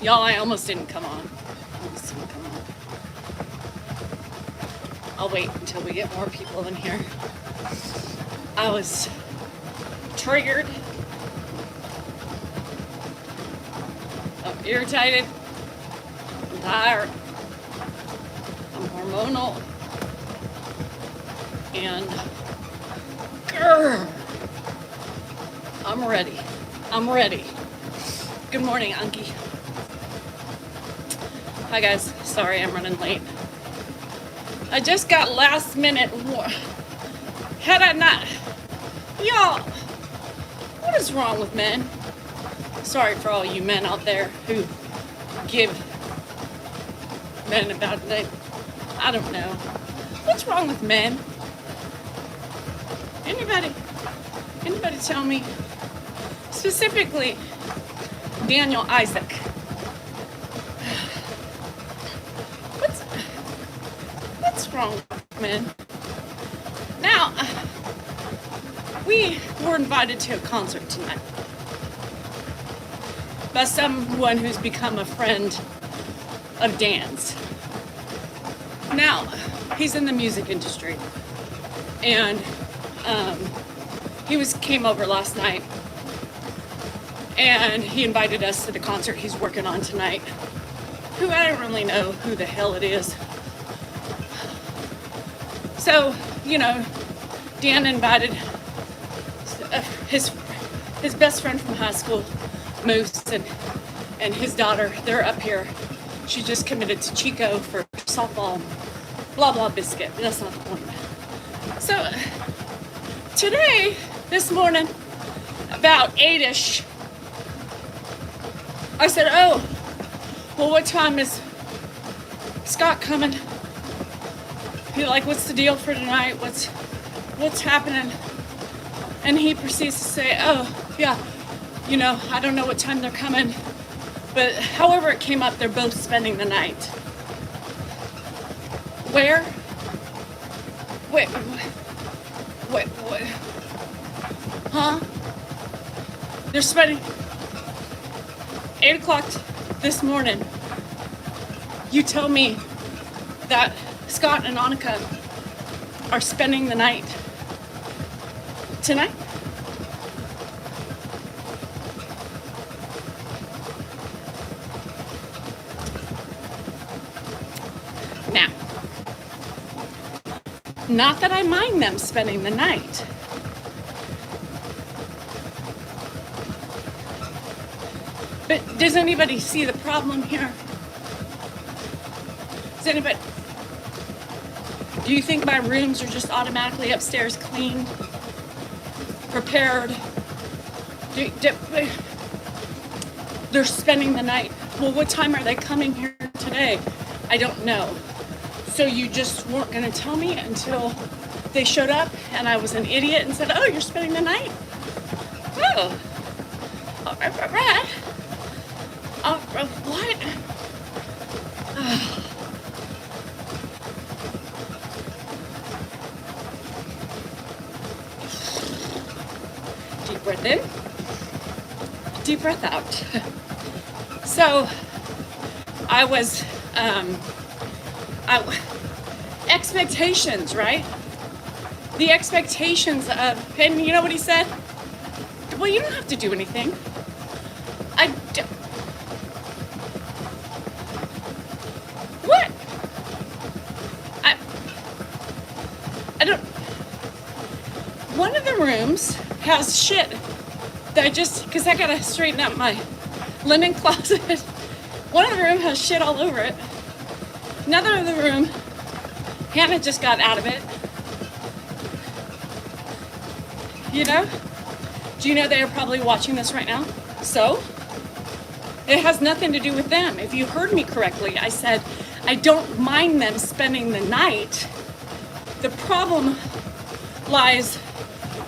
Y'all, I almost didn't come on. Almost didn't come on. I'll wait until we get more people in here. I was triggered. I'm irritated. I'm tired. I'm hormonal. And grr, I'm ready. I'm ready. Good morning, Anki. Hi guys, sorry I'm running late. I just got last minute. Had I not, y'all, what is wrong with men? Sorry for all you men out there who give men a bad name. I don't know. What's wrong with men? Anybody tell me? Specifically, Daniel Isaac. What's wrong with men? Now, we were invited to a concert tonight by someone who's become a friend of Dan's. Now, he's in the music industry, and he came over last night, and he invited us to the concert he's working on tonight. Who I don't really know who the hell it is. So, you know, Dan invited his best friend from high school, Moose, and his daughter. They're up here. She just committed to Chico for softball, blah, blah, biscuit. That's not the point. So, today, this morning, about 8-ish, I said, oh, well, what time is Scott coming? He's like, what's the deal for tonight? What's happening? And he proceeds to say, oh, yeah, you know, I don't know what time they're coming, but however it came up, they're both spending the night. Where? Wait, what? Huh? They're spending 8 o'clock this morning. You tell me that Scott and Annika are spending the night tonight? Now, not that I mind them spending the night. But does anybody see the problem here? Does anybody? Do you think my rooms are just automatically upstairs cleaned, prepared? They're spending the night. Well, what time are they coming here today? I don't know. So you just weren't going to tell me until they showed up and I was an idiot and said, oh, you're spending the night? Oh, all right. What? Deep breath in, deep breath out. So I was, expectations, right? The expectations of, and you know what he said? Well, you don't have to do anything. What? I don't. One of the rooms has shit that because I gotta straighten up my linen closet. One of the room has shit all over it. Another of the room, Hannah just got out of it. You know? Do you know they are probably watching this right now? So? It has nothing to do with them. If you heard me correctly, I said, I don't mind them spending the night. The problem lies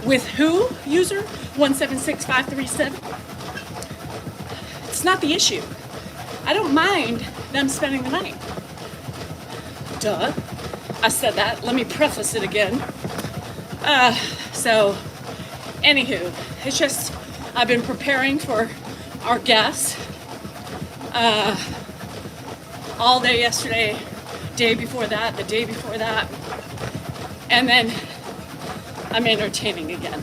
with who, user? 176537? It's not the issue. I don't mind them spending the night. Duh. I said that. Let me preface it again. So, anywho, it's just, I've been preparing for our guests. all day yesterday, day before that, the day before that, and then I'm entertaining again.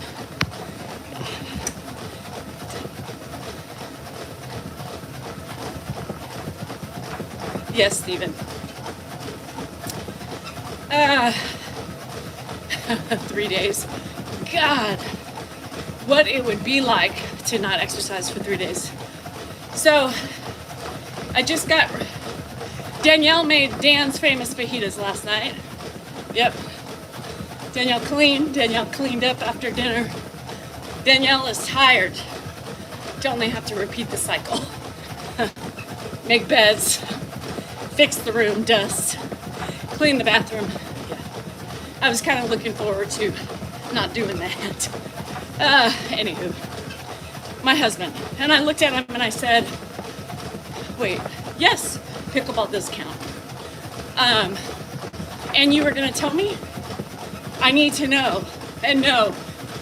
Yes, Stephen. 3 days. God, what it would be like to not exercise for 3 days. So, I just got, Danielle made Dan's famous fajitas last night. Yep. Danielle cleaned up after dinner. Danielle is tired. To only have to repeat the cycle. Make beds, fix the room, dust, clean the bathroom. Yeah. I was kind of looking forward to not doing that. Anywho, my husband. And I looked at him and I said, wait, yes, pickleball does count. And you were going to tell me? I need to know. And no,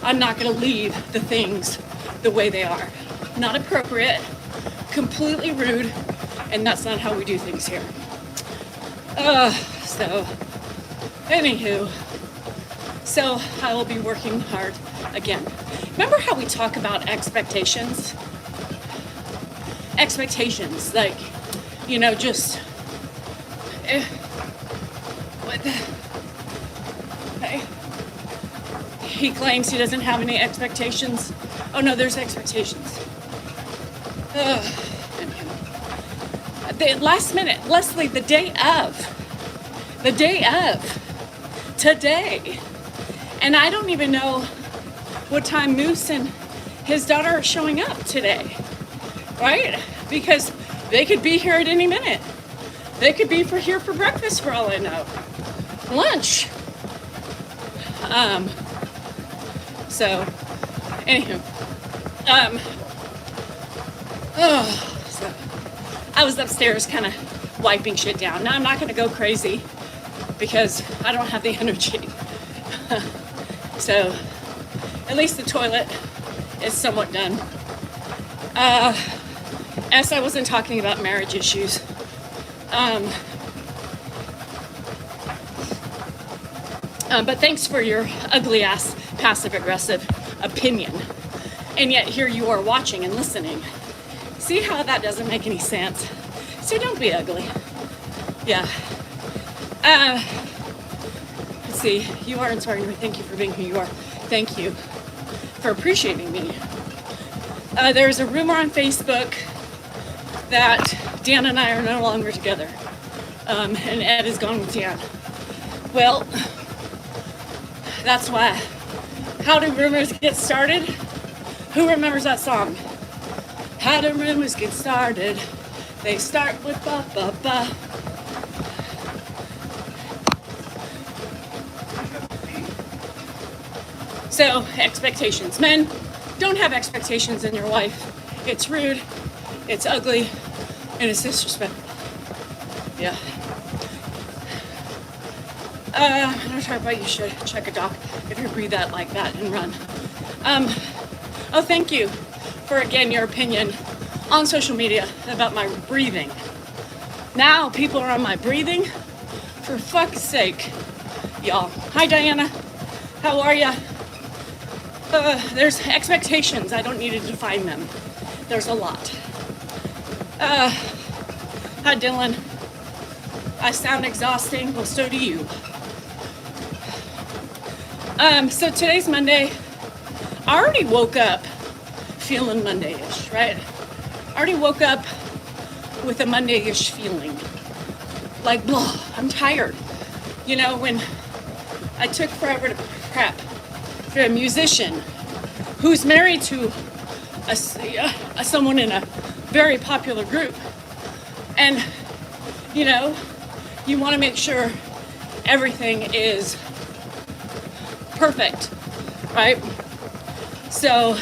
I'm not going to leave the things the way they are. Not appropriate, completely rude, and that's not how we do things here. Anywho, so I will be working hard again. Remember how we talk about expectations? Expectations, like, you know, just, what the, he claims he doesn't have any expectations. Oh no, there's expectations. The last minute, Leslie, the day of, today. And I don't even know what time Moose and his daughter are showing up today, right? Because they could be here at any minute. They could be here for breakfast for all I know. Lunch. So, anywho. So I was upstairs kind of wiping shit down. Now I'm not going to go crazy because I don't have the energy. So at least the toilet is somewhat done. As I wasn't talking about marriage issues. But thanks for your ugly ass passive aggressive opinion. And yet here you are watching and listening. See how that doesn't make any sense? So don't be ugly. Yeah. Let's see. You are inspiring me. Thank you for being who you are. Thank you for appreciating me. There's a rumor on Facebook that Dan and I are no longer together. And Ed is gone with Dan. Well, that's why. How do rumors get started? Who remembers that song? How do rumors get started? They start with ba ba ba. So, expectations. Men, don't have expectations in your wife. It's rude, it's ugly, and it's disrespectful. Yeah. I'm not talking about you should check a doc if you breathe out like that and run. Oh, thank you for, again, your opinion on social media about my breathing. Now people are on my breathing. For fuck's sake, y'all. Hi, Diana. How are ya? There's expectations. I don't need to define them. There's a lot. Hi, Dylan. I sound exhausting. Well, so do you. So today's Monday. I already woke up feeling Monday-ish, right? I already woke up with a Monday-ish feeling. Like, blah, I'm tired. You know, when I took forever to prep for a musician who's married to someone in a very popular group. And, you know, you want to make sure everything is perfect, right? So,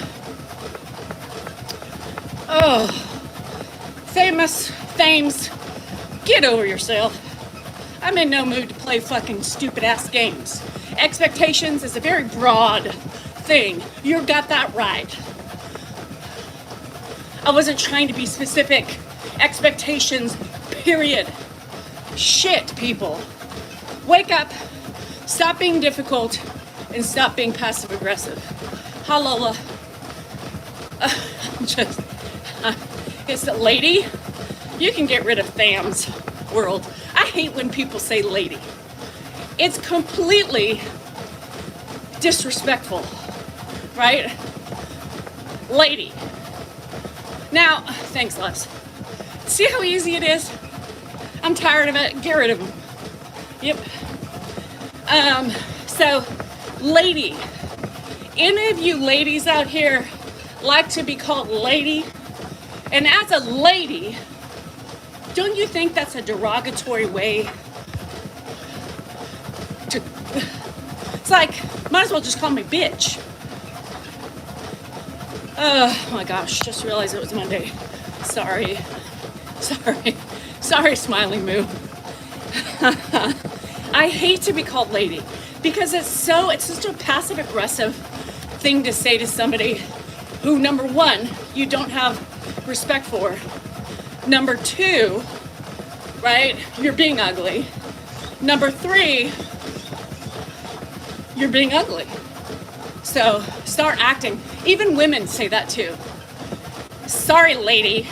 Fames, get over yourself. I'm in no mood to play fucking stupid ass games. Expectations is a very broad thing. You got that right. I wasn't trying to be specific expectations, period. Shit, people. Wake up, stop being difficult, and stop being passive aggressive. Hi, Lola. It's a lady. You can get rid of Tham's world. I hate when people say lady. It's completely disrespectful, right? Lady. Now, thanks, Les. See how easy it is? I'm tired of it. Get rid of them. Yep. So, lady. Any of you ladies out here like to be called lady? And as a lady, don't you think that's a derogatory way to... It's like, might as well just call me bitch. Oh my gosh, just realized it was Monday. Sorry, Smiling Moo. I hate to be called lady because it's just a passive aggressive thing to say to somebody who, number one, you don't have respect for. Number two, right, you're being ugly. Number three, you're being ugly. So start acting. Even women say that too. Sorry, lady.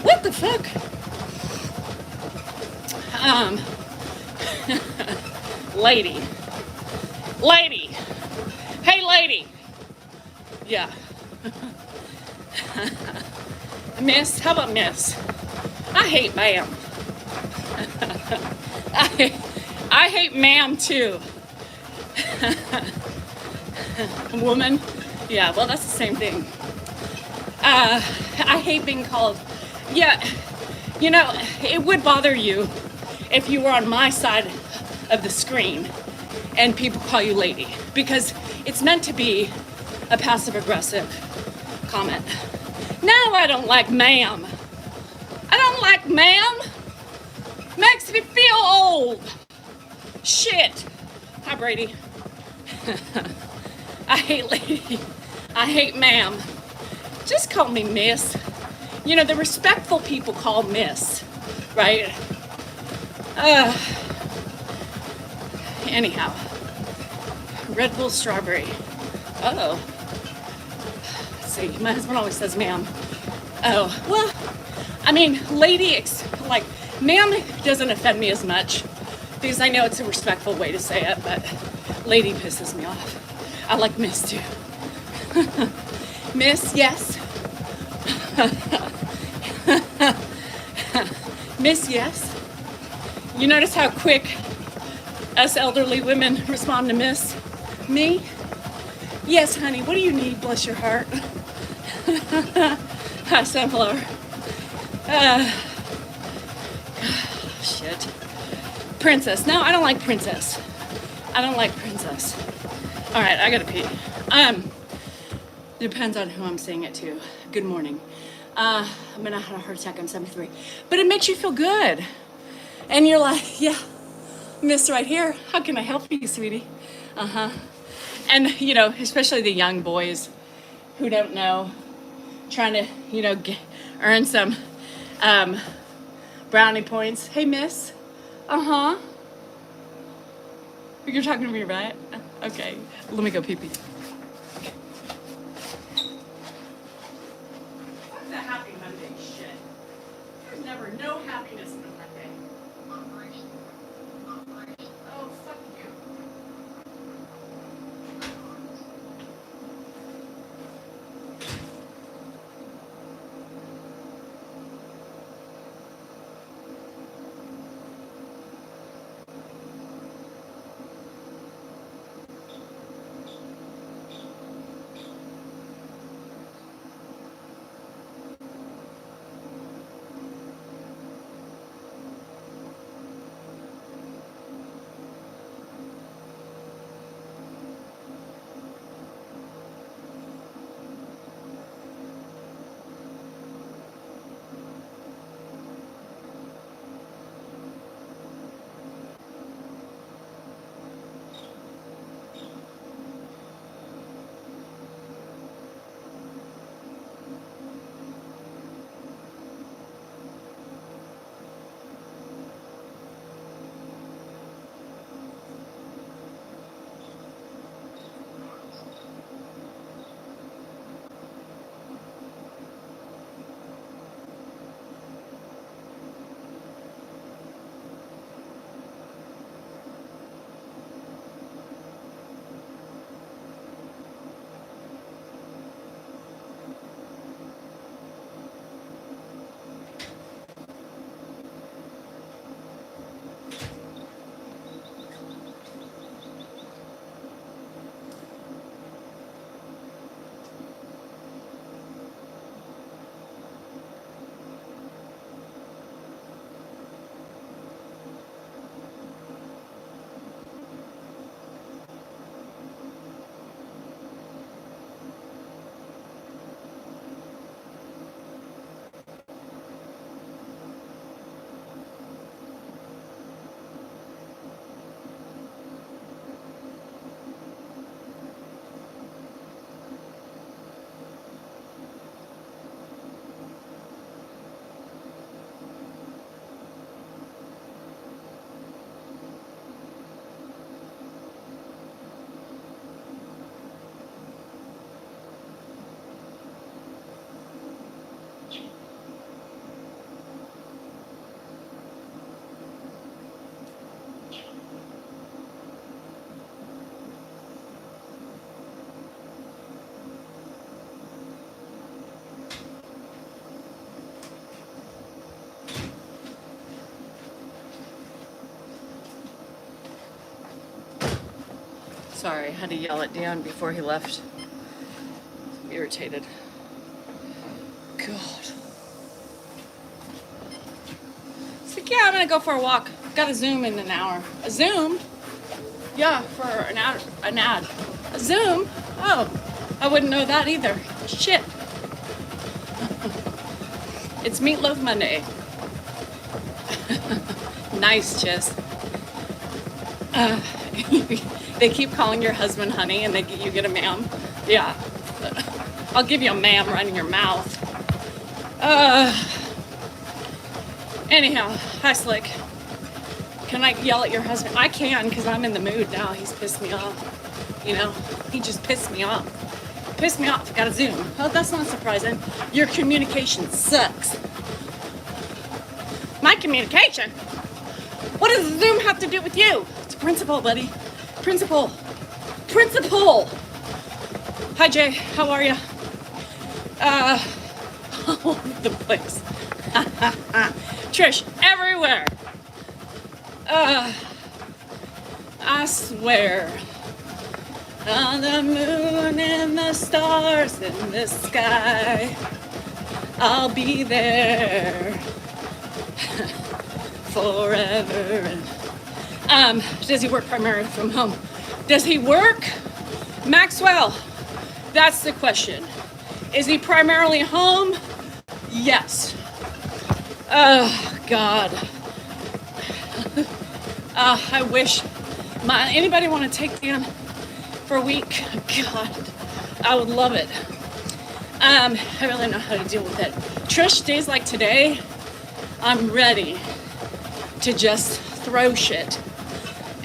What the fuck? Lady. Hey, lady. Yeah. Miss? How about miss? I hate ma'am. I hate ma'am too. Woman? Yeah, well, that's the same thing. I hate being called. Yeah, you know, it would bother you if you were on my side of the screen and people call you lady, because it's meant to be a passive-aggressive comment. No, I don't like ma'am. I don't like ma'am. Makes me feel old. Shit. Hi, Brady. I hate lady. I hate ma'am. Just call me miss. You know, the respectful people call miss, right? Anyhow. Red Bull strawberry. Uh-oh. Let's see. My husband always says ma'am. Oh, well, I mean, lady, like, ma'am doesn't offend me as much because I know it's a respectful way to say it, but lady pisses me off. I like miss too. Miss, yes. Miss, yes. You notice how quick us elderly women respond to miss? Me? Yes, honey, what do you need, bless your heart? Hi, sunflower. Shit. Princess. No, I don't like princess. I don't like princess. All right, I gotta pee. Depends on who I'm saying it to. Good morning. I'm gonna have a heart attack. I'm 73. But it makes you feel good. And you're like, yeah, miss right here. How can I help you, sweetie? Uh-huh. And, you know, especially the young boys who don't know, trying to, you know, earn some brownie points. Hey, miss. Uh-huh. You're talking to me, right? Okay. Let me go pee-pee. What's the happy Monday shit? There's never no happiness in a Monday. Oh, fuck you. Sorry, I had to yell at Dan before he left. I'm irritated. God. It's like, yeah, I'm gonna go for a walk. Got a Zoom in an hour. A Zoom? Yeah, for an ad. A Zoom? Oh, I wouldn't know that either. Shit. It's Meatloaf Monday. Nice, Chiss. They keep calling your husband honey and you get a ma'am. Yeah. I'll give you a ma'am right in your mouth. Anyhow, hi Slick. Can I yell at your husband? I can, because I'm in the mood now. He's pissed me off. You know, he just pissed me off. Pissed me off. Got a Zoom. Oh, that's not surprising. Your communication sucks. My communication? What does Zoom have to do with you? It's principal, buddy. Principal. Principal. Hi, Jay. How are you? All over the place. Trish, everywhere. I swear. On the moon and the stars in the sky, I'll be there forever. Does he work primarily from home? Does he work? Maxwell, that's the question. Is he primarily home? Yes. Oh, God. I wish. Anybody want to take Dan for a week? God, I would love it. I really know how to deal with it. Trish, days like today, I'm ready to just throw shit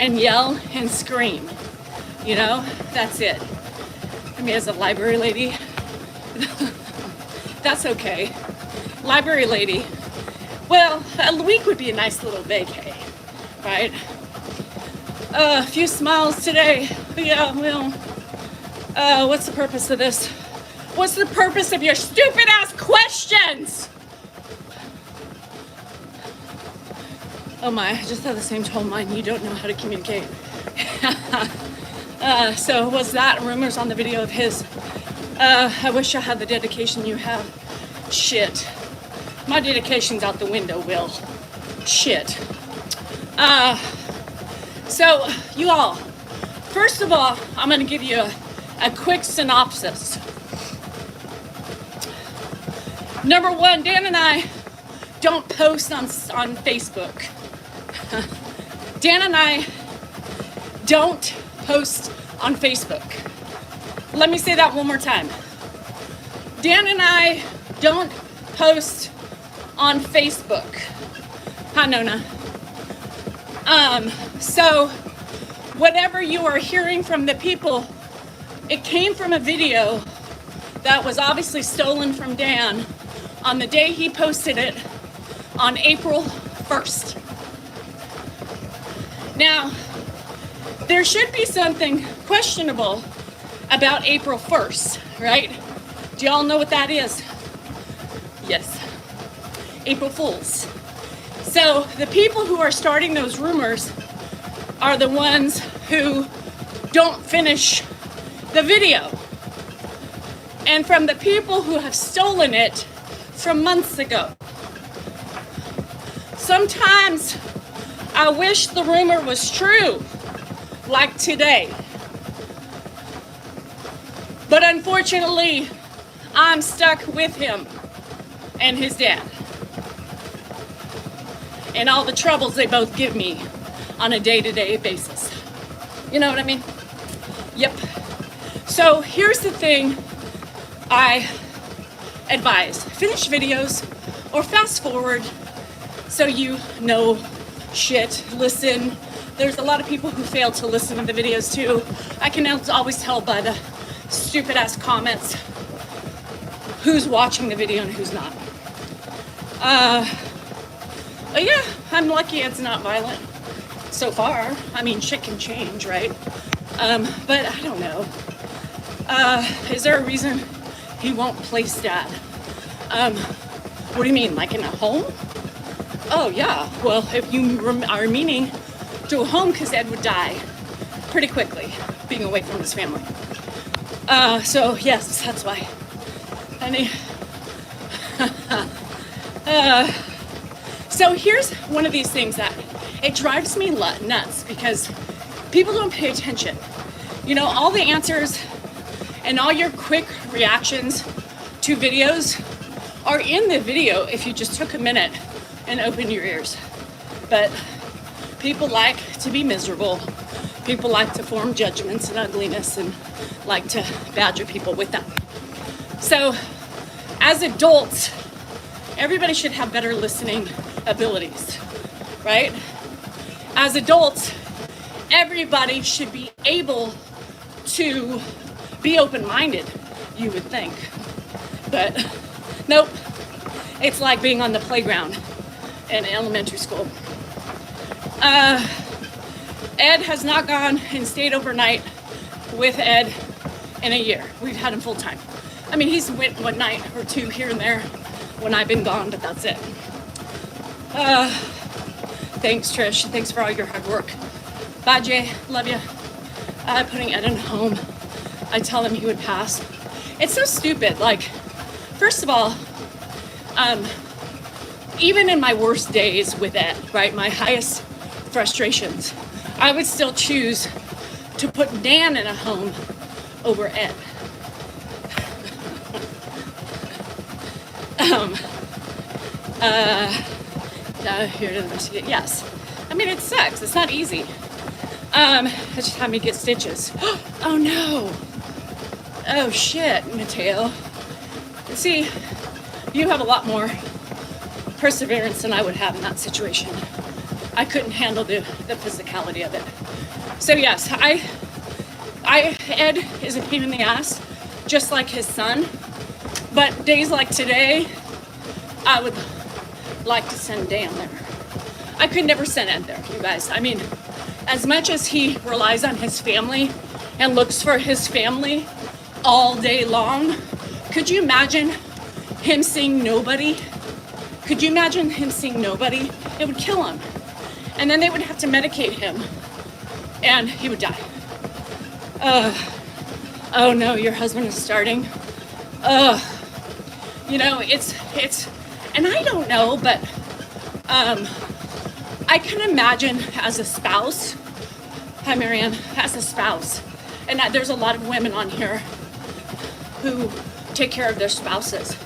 and yell and scream. You know, that's it. I mean, as a library lady, that's okay. Library lady, well, a week would be a nice little vacay, right? A few smiles today. Yeah, well, what's the purpose of this? What's the purpose of your stupid ass questions? Oh my, I just had the same tone mind. You don't know how to communicate. So was that rumors on the video of his? I wish I had the dedication you have. Shit. My dedication's out the window, Will. Shit. So, you all, first of all, I'm going to give you a quick synopsis. Number one, Dan and I don't post on Facebook. Dan and I don't post on Facebook. Let me say that one more time. Dan and I don't post on Facebook. Hi, Nona. So whatever you are hearing from the people, it came from a video that was obviously stolen from Dan on the day he posted it on April 1st. Now, there should be something questionable about April 1st, right? Do y'all know what that is? Yes. April Fools. So the people who are starting those rumors are the ones who don't finish the video. And from the people who have stolen it from months ago. Sometimes I wish the rumor was true, like today. But unfortunately, I'm stuck with him and his dad. And all the troubles they both give me on a day-to-day basis. You know what I mean? Yep. So here's the thing I advise. Finish videos or fast forward so you know shit. Listen. There's a lot of people who fail to listen to the videos too. I can always tell by the stupid ass comments who's watching the video and who's not. But yeah, I'm lucky it's not violent so far. I mean, shit can change, right? But I don't know. Is there a reason he won't place Dad? What do you mean, like in a home? Oh yeah, well, if you are meaning to a home, because Ed would die pretty quickly. being away from his family. So yes, that's why. Honey. So here's one of these things that it drives me nuts because people don't pay attention. You know, all the answers and all your quick reactions to videos are in the video if you just took a minute and opened your ears. But people like to be miserable. People like to form judgments and ugliness and like to badger people with them. So as adults, everybody should have better listening abilities, right? As adults, everybody should be able to be open-minded, you would think. But nope, it's like being on the playground in elementary school. Ed has not gone and stayed overnight with Ed in a year. We've had him full time. I mean, he's went one night or two here and there when I've been gone, but that's it. Thanks, Trish. Thanks for all your hard work. Bye, Jay. Love you. Putting Ed in home. I tell him he would pass. It's so stupid. Like, first of all, even in my worst days with Ed, right, my highest frustrations, I would still choose to put Dan in a home over Ed. Here to investigate. Yes. I mean, it sucks. It's not easy. It just had me get stitches. Oh no. Oh shit, Mateo. See, you have a lot more perseverance than I would have in that situation. I couldn't handle the physicality of it. So yes, Ed is a pain in the ass, just like his son. But days like today, I would like to send Dan there. I could never send Ed there, you guys. I mean, as much as he relies on his family and looks for his family all day long, could you imagine him seeing nobody? Could you imagine him seeing nobody? It would kill him. And then they would have to medicate him and he would die. Oh no, your husband is starting. You know, it's, and I don't know, but I can imagine as a spouse, hi Marianne, as a spouse, and there's a lot of women on here who take care of their spouses.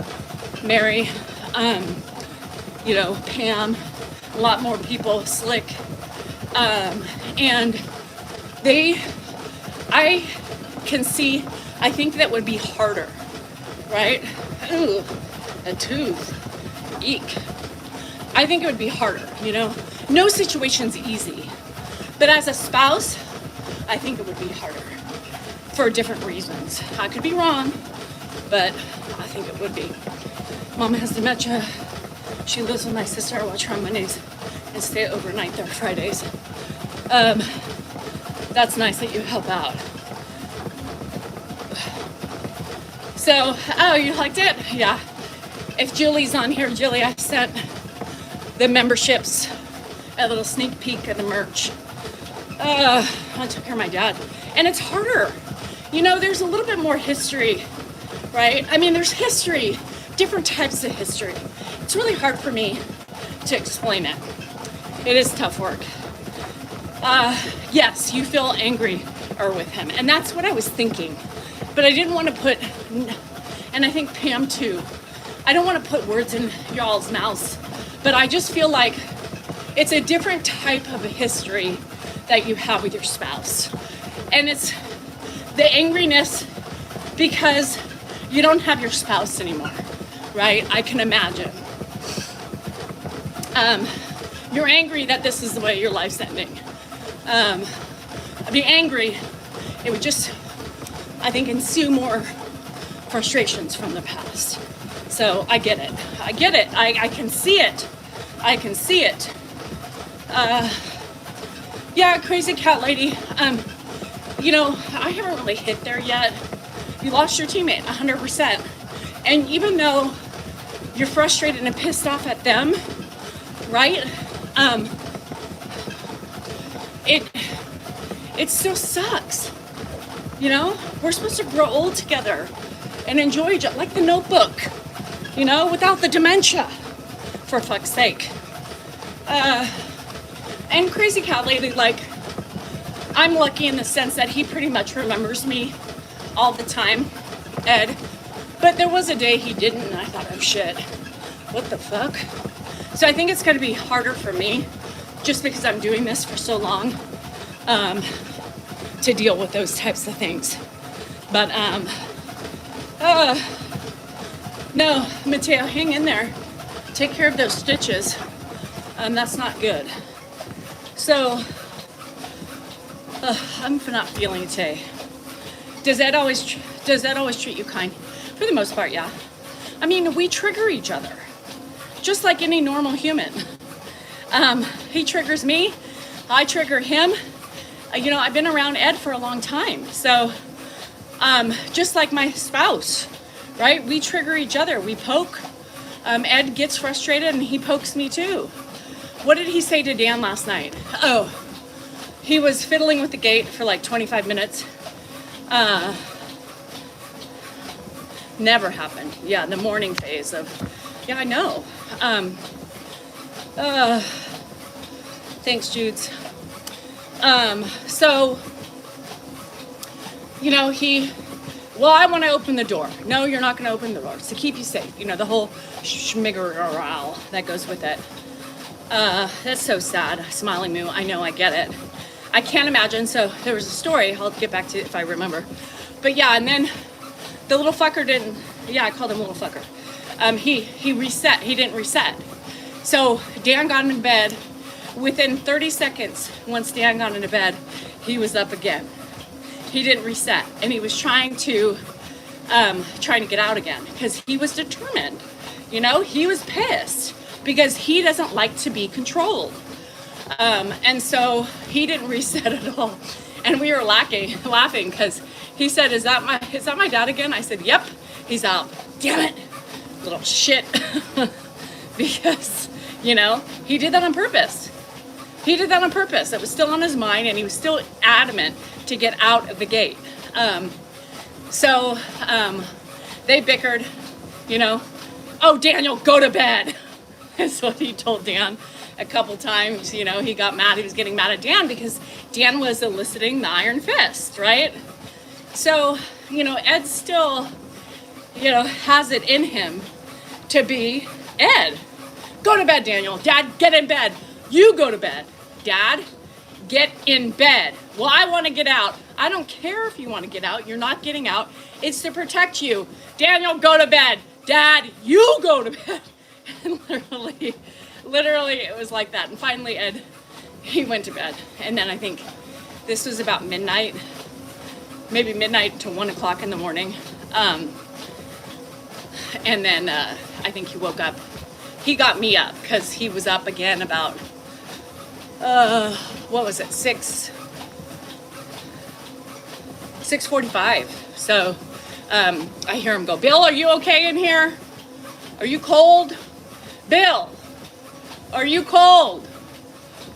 Mary, you know, Pam, a lot more people, Slick, and I can see, I think that would be harder, right? Ooh, a tooth, eek. I think it would be harder, you know? No situation's easy, but as a spouse, I think it would be harder for different reasons. I could be wrong, but I think it would be. Mama has dementia. She lives with my sister. I watch her on Mondays and stay overnight there Fridays. That's nice that you help out. So, oh, you liked it? Yeah. If Julie's on here, Julie, I sent the memberships a little sneak peek of the merch. I took care of my dad. And it's harder. You know, there's a little bit more history, right? I mean, there's history, different types of history. It's really hard for me to explain it. It is tough work. Yes, you feel angry with him. And that's what I was thinking. But I didn't want to put, and I think Pam too, I don't want to put words in y'all's mouths, but I just feel like it's a different type of a history that you have with your spouse. And it's the angriness because you don't have your spouse anymore, right? I can imagine. You're angry that this is the way your life's ending. I'd be angry, it would just, I think, ensue more frustrations from the past. So I get it. I get it. I can see it. I can see it. Yeah, crazy cat lady. You know, I haven't really hit there yet. You lost your teammate 100%. And even though you're frustrated and pissed off at them, right? It still sucks. You know, we're supposed to grow old together and enjoy each other, like The Notebook, you know, without the dementia, for fuck's sake. And Crazy Cat Lady, like, I'm lucky in the sense that he pretty much remembers me all the time, Ed. But there was a day he didn't, and I thought, oh shit, what the fuck? So I think it's gonna be harder for me, just because I'm doing this for so long, to deal with those types of things. But, no, Mateo, hang in there. Take care of those stitches. That's not good. So, I'm not feeling it today. Does Ed always treat you kind? For the most part, yeah. I mean, we trigger each other, just like any normal human. He triggers me, I trigger him. You know, I've been around Ed for a long time, so just like my spouse, right? We trigger each other, we poke. Ed gets frustrated and he pokes me too. What did he say to Dan last night? Oh, he was fiddling with the gate for like 25 minutes. Never happened. Yeah, the morning phase of, yeah, I know. Thanks, Judes. So, you know, well, I want to open the door. No, you're not going to open the door. It's to keep you safe. You know, the whole schmiggerall that goes with it. That's so sad. Smiling moo. I know, I get it. I can't imagine. So there was a story. I'll get back to it if I remember. But yeah, and then the little fucker didn't. Yeah, I called him little fucker. He reset. He didn't reset. So Dan got in bed. Within 30 seconds, once Dan got into bed, he was up again. He didn't reset, and he was trying to get out again because he was determined. You know, he was pissed because he doesn't like to be controlled, and so he didn't reset at all. And we were laughing because he said, "Is that my dad again?" I said, "Yep." He's out. Damn it, little shit, because you know he did that on purpose. He did that on purpose. It was still on his mind, and he was still adamant to get out of the gate. So they bickered, you know. Oh, Daniel, go to bed. That's what he told Dan a couple times. You know, he got mad. He was getting mad at Dan because Dan was eliciting the iron fist, right? So, you know, Ed still, you know, has it in him to be Ed. Go to bed, Daniel. Dad, get in bed. You go to bed. Dad, get in bed. Well, I want to get out. I don't care if you want to get out. You're not getting out. It's to protect you. Daniel, go to bed. Dad, you go to bed. And literally it was like that. And finally, Ed, he went to bed. And then I think this was about midnight, maybe midnight to 1 o'clock in the morning. And then I think he woke up. He got me up because he was up again about, what was it, 6:45. So I hear him go, Bill, are you okay in here? Are you cold? Bill, are you cold?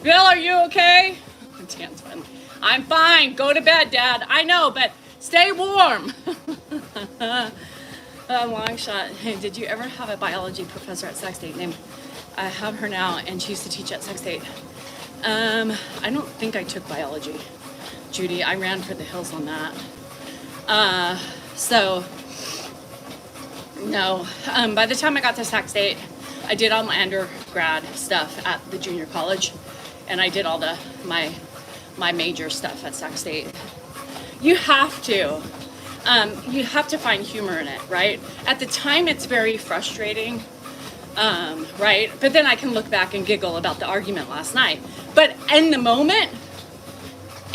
Bill, are you okay? Dan's fun. I'm fine. Go to bed, Dad. I know, but stay warm. Long shot. Hey, did you ever have a biology professor at Sac State named? I have her now, and she used to teach at Sac State. I don't think I took biology, Judy. I ran for the hills on that. So no. By the time I got to Sac State, I did all my undergrad stuff at the junior college, and I did all my major stuff at Sac State. You have to find humor in it, right? At the time, it's very frustrating, right? But then I can look back and giggle about the argument last night. But in the moment,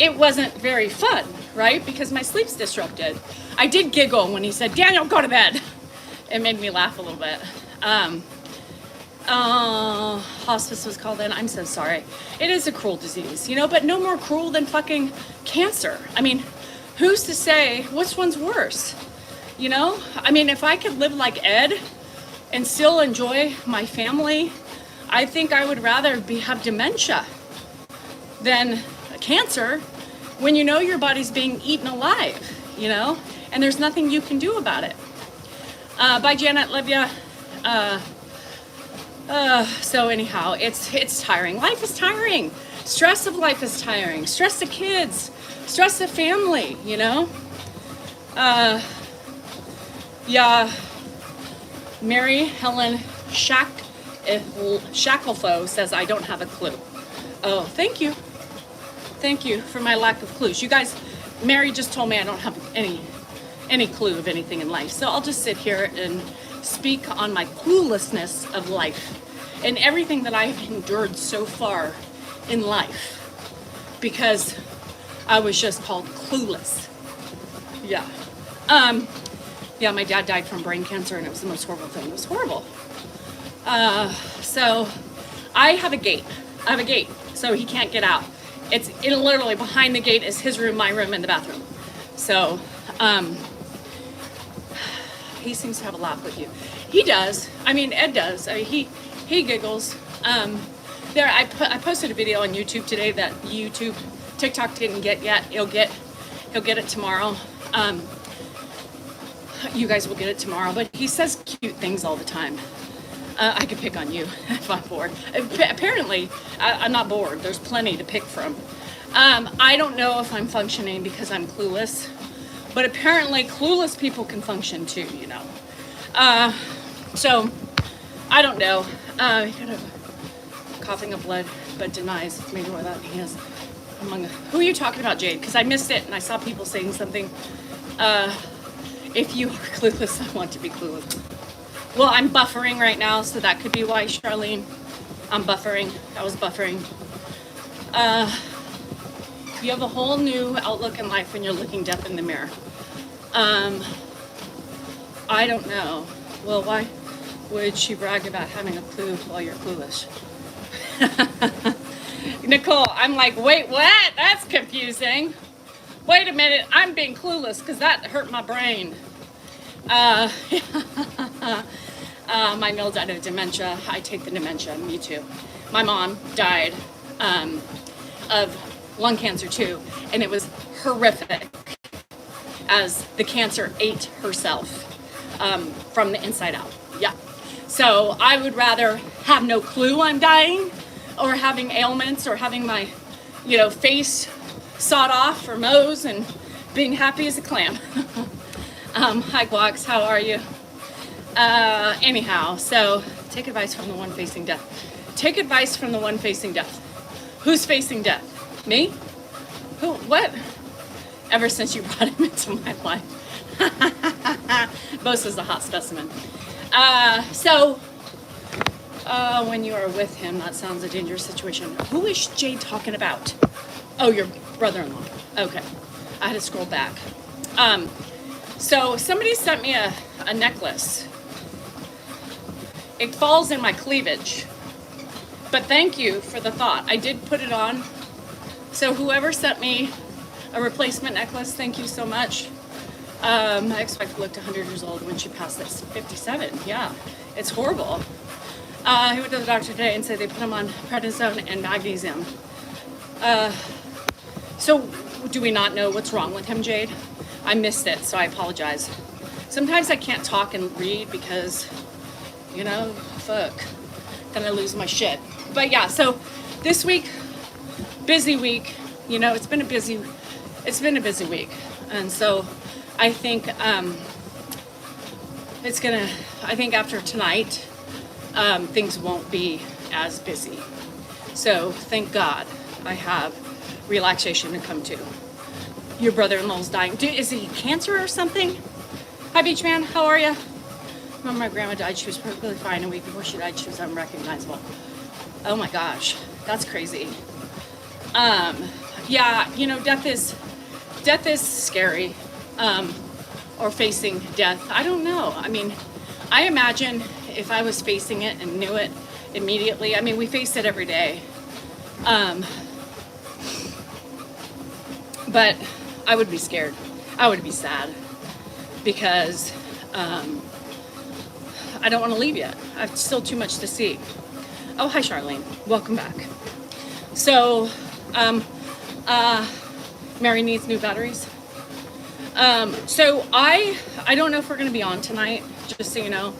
it wasn't very fun, right? Because my sleep's disrupted. I did giggle when he said, Daniel, go to bed. It made me laugh a little bit. Hospice was called in. I'm so sorry. It is a cruel disease, you know, but no more cruel than fucking cancer. I mean, who's to say which one's worse? You know, I mean, if I could live like Ed and still enjoy my family, I think I would rather have dementia than cancer when you know your body's being eaten alive, you know, and there's nothing you can do about it. Bye, Janet. Love ya. So anyhow, it's tiring. Life is tiring. Stress of life is tiring. Stress of kids. Stress of family, you know. Yeah. Mary Helen Shacklefo says, I don't have a clue. Oh, thank you. Thank you for my lack of clues. You guys, Mary just told me I don't have any clue of anything in life. So I'll just sit here and speak on my cluelessness of life and everything that I've endured so far in life because I was just called clueless. Yeah. Yeah, my dad died from brain cancer and it was the most horrible thing. It was horrible. So I have a gate. So he can't get out. It's literally behind the gate is his room, my room, and the bathroom. So he seems to have a laugh with you. He does. I mean, Ed does. I mean, he giggles. I posted a video on YouTube today that TikTok didn't get yet. He'll get it tomorrow. You guys will get it tomorrow. But he says cute things all the time. I could pick on you if I'm bored. Apparently, I'm not bored. There's plenty to pick from. I don't know if I'm functioning because I'm clueless, but apparently clueless people can function too, you know. So, I don't know. He kind of coughing up blood, but denies maybe what that he is. Who are you talking about, Jade? Because I missed it and I saw people saying something. If you are clueless, I want to be clueless. Well, I'm buffering right now, so that could be why, Charlene. I'm buffering. I was buffering. You have a whole new outlook in life when you're looking death in the mirror. I don't know. Well, why would she brag about having a clue while you're clueless? Nicole, I'm like, wait, what? That's confusing. Wait a minute, I'm being clueless because that hurt my brain. My mill died of dementia. I take the dementia, me too. My mom died of lung cancer too, and it was horrific as the cancer ate herself from the inside out. Yeah. So I would rather have no clue I'm dying or having ailments or having my, face sawed off for Moe's and being happy as a clam. Hi, Guax, how are you? Anyhow, so take advice from the one facing death. Take advice from the one facing death. Who's facing death? Me? Who? What? Ever since you brought him into my life. Bose is a hot specimen. When you are with him, that sounds a dangerous situation. Who is Jade talking about? Oh, your brother-in-law. Okay. I had to scroll back. So somebody sent me a necklace. It falls in my cleavage. But thank you for the thought. I did put it on. So whoever sent me a replacement necklace, thank you so much. I expect to look 100 years old when she passed this. 57, yeah. It's horrible. I went to the doctor today and said they put him on prednisone and magnesium. So do we not know what's wrong with him, Jade? I missed it, so I apologize. Sometimes I can't talk and read because, fuck, then I lose my shit. But yeah, so this week, busy week. It's been a busy week, and so I think I think after tonight, things won't be as busy. So thank God I have relaxation to come to. Your brother-in-law's dying. Is he cancer or something? Hi, Beach Man. How are you? When my grandma died, she was perfectly fine. A week before she died, she was unrecognizable. Oh my gosh, that's crazy. Yeah, death is scary. Or facing death. I don't know. I mean, I imagine if I was facing it and knew it immediately. I mean, we face it every day. But I would be scared. I would be sad because I don't want to leave yet. I have still too much to see. Oh, hi, Charlene. Welcome back. So, Mary needs new batteries. So I don't know if we're going to be on tonight, just so you know.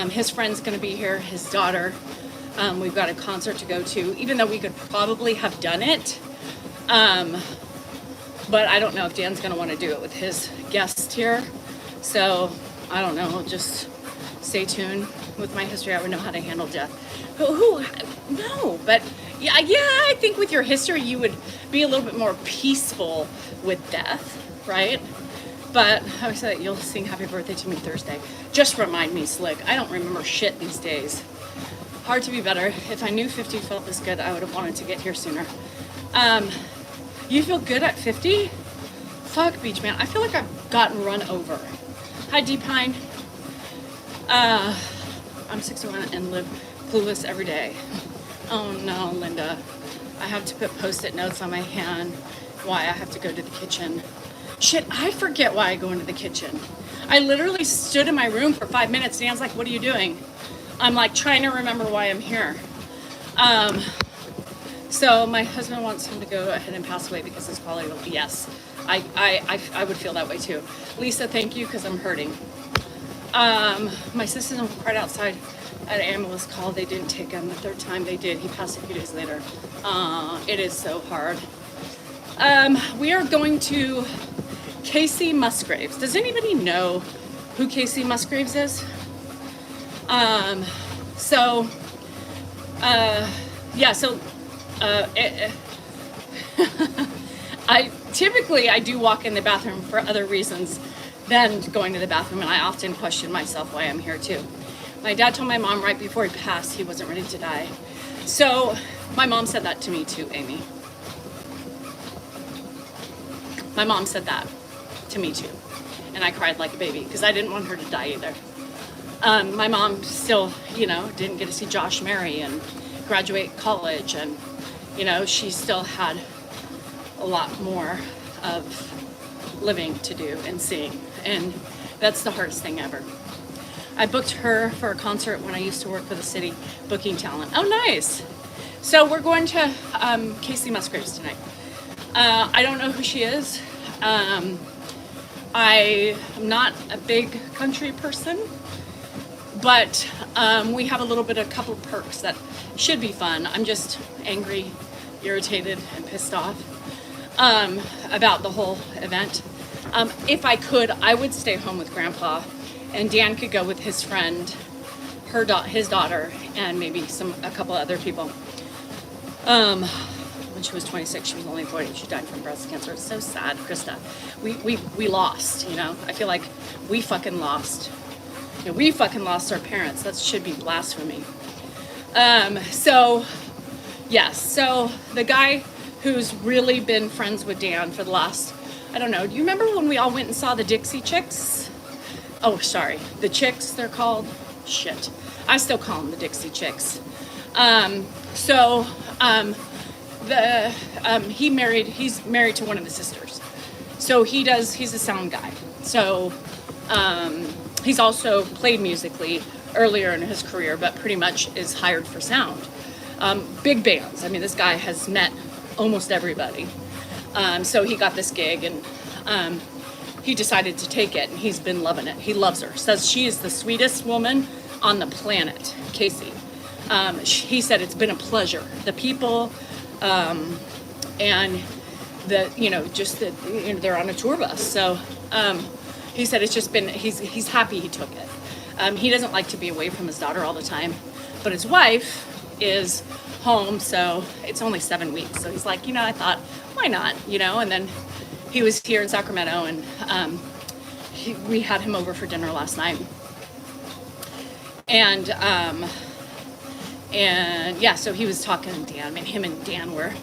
His friend's going to be here, his daughter. We've got a concert to go to, even though we could probably have done it. But I don't know if Dan's going to want to do it with his guest here. So I don't know, just stay tuned. With my history, I would know how to handle death. No, but yeah, I think with your history, you would be a little bit more peaceful with death, right? But I would say you'll sing happy birthday to me Thursday. Just remind me, Slick. I don't remember shit these days. Hard to be better. If I knew 50 felt this good, I would have wanted to get here sooner. You feel good at 50? Fuck, Beach Man. I feel like I've gotten run over. Hi, Deep Pine. I'm 61 and live clueless every day. Oh no, Linda. I have to put post-it notes on my hand why I have to go to the kitchen. Shit, I forget why I go into the kitchen. I literally stood in my room for 5 minutes. Dan's like, what are you doing? I'm like trying to remember why I'm here. So my husband wants him to go ahead and pass away because his quality of life. Yes, I would feel that way too. Lisa, thank you, because I'm hurting. My sister cried outside at an ambulance call. They didn't take him. The third time they did, he passed a few days later. It is so hard. We are going to Casey Musgraves. Does anybody know who Casey Musgraves is? I do walk in the bathroom for other reasons than going to the bathroom, and I often question myself why I'm here too. My dad told my mom right before he passed he wasn't ready to die. So my mom said that to me too, Amy. My mom said that to me too. And I cried like a baby because I didn't want her to die either. My mom still, didn't get to see Josh marry and graduate college, and, she still had a lot more of living to do and seeing, and that's the hardest thing ever. I booked her for a concert when I used to work for the city, booking talent. Oh, nice. So we're going to Casey Musgraves tonight. I don't know who she is. I am not a big country person, but we have a couple perks that should be fun. I'm just angry, irritated, and pissed off about the whole event. If I could, I would stay home with Grandpa, and Dan could go with his friend, his daughter, and maybe a couple other people. When she was 26, she was only 40. She died from breast cancer. It's so sad, Krista. We lost, I feel like we fucking lost. We fucking lost our parents. That should be blasphemy. So the guy who's really been friends with Dan for the last, I don't know, do you remember when we all went and saw the Dixie Chicks? Oh, sorry, the Chicks, they're called. Shit, I still call them the Dixie Chicks. He's married to one of the sisters. So he's a sound guy. So he's also played musically earlier in his career, but pretty much is hired for sound. Big bands. I mean, this guy has met almost everybody. So he got this gig, and he decided to take it, and he's been loving it. He loves her. Says she is the sweetest woman on the planet, Casey. He said it's been a pleasure. The people, and they're on a tour bus. So he said it's just been, he's happy he took it. He doesn't like to be away from his daughter all the time, but his wife is home, so it's only 7 weeks. So he's like, I thought, why not, and then he was here in Sacramento, and we had him over for dinner last night. And so he was talking to Dan. I mean, him and Dan were,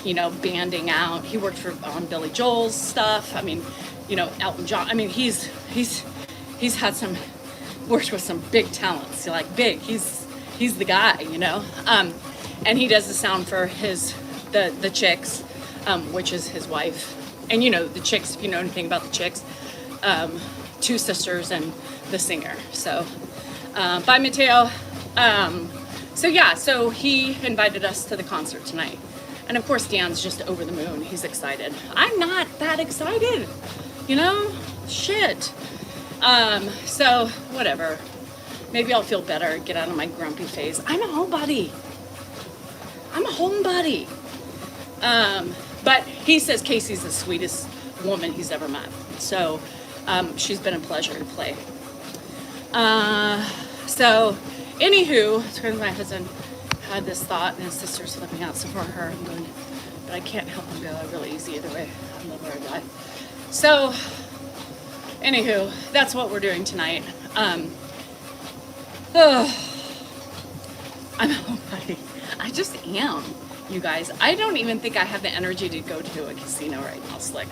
banding out. He worked on Billy Joel's stuff. I mean, Elton John. I mean, he's had worked with some big talents. Like big. He's the guy, and he does the sound for the Chicks, which is his wife. And the Chicks, if you know anything about the Chicks, two sisters and the singer. So, bye, Mateo. So he invited us to the concert tonight. And of course, Dan's just over the moon. He's excited. I'm not that excited. You know, shit. So whatever. Maybe I'll feel better, get out of my grumpy phase. I'm a homebody. But he says Casey's the sweetest woman he's ever met. So she's been a pleasure to play. So anywho, my husband had this thought and his sister's flipping out. So for her, I'm going, but I can't help him go. I'm really easy either way. I love where I die. So anywho, that's what we're doing tonight. I'm a homebody. I just am, you guys. I don't even think I have the energy to go to a casino right now, Slick.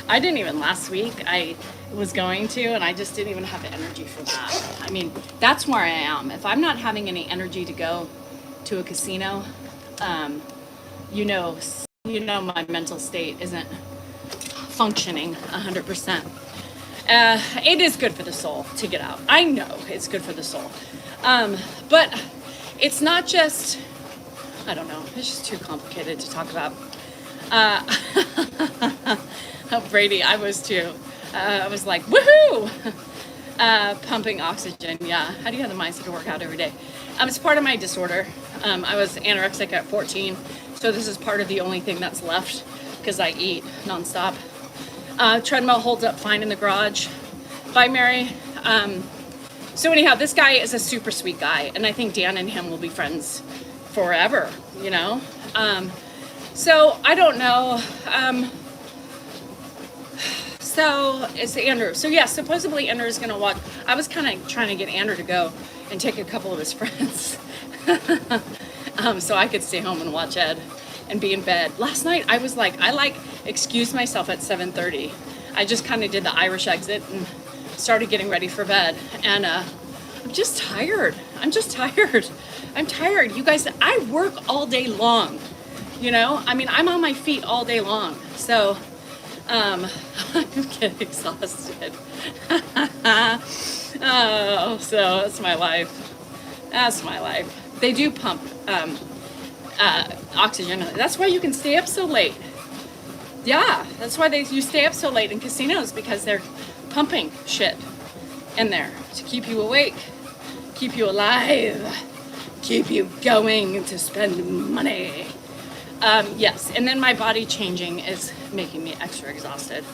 I didn't even last week. I was going to, and I just didn't even have the energy for that. I mean, that's where I am. If I'm not having any energy to go to a casino, you know my mental state isn't functioning 100%. It is good for the soul to get out. I know it's good for the soul. But it's not just, I don't know, it's just too complicated to talk about. Brady, I was too. I was like, woohoo! Pumping oxygen, yeah. How do you have the mindset to work out every day? It's part of my disorder. I was anorexic at 14, so this is part of the only thing that's left because I eat nonstop. Treadmill holds up fine in the garage. Bye, Mary. So anyhow, this guy is a super sweet guy, and I think Dan and him will be friends forever, you know? So I don't know. So it's Andrew. So yeah, supposedly Andrew is gonna watch. I was kind of trying to get Andrew to go and take a couple of his friends, so I could stay home and watch Ed and be in bed. Last night I was like, excused myself at 7:30. I just kind of did the Irish exit and started getting ready for bed. And I'm just tired. I'm tired. You guys, I work all day long. You know, I mean, I'm on my feet all day long. So I'm getting exhausted. Oh, so that's my life. They do pump oxygen. That's why you can stay up so late. Yeah, that's why you stay up so late in casinos, because they're pumping shit in there to keep you awake, keep you alive, keep you going to spend money. Yes, and then my body changing is making me extra exhausted.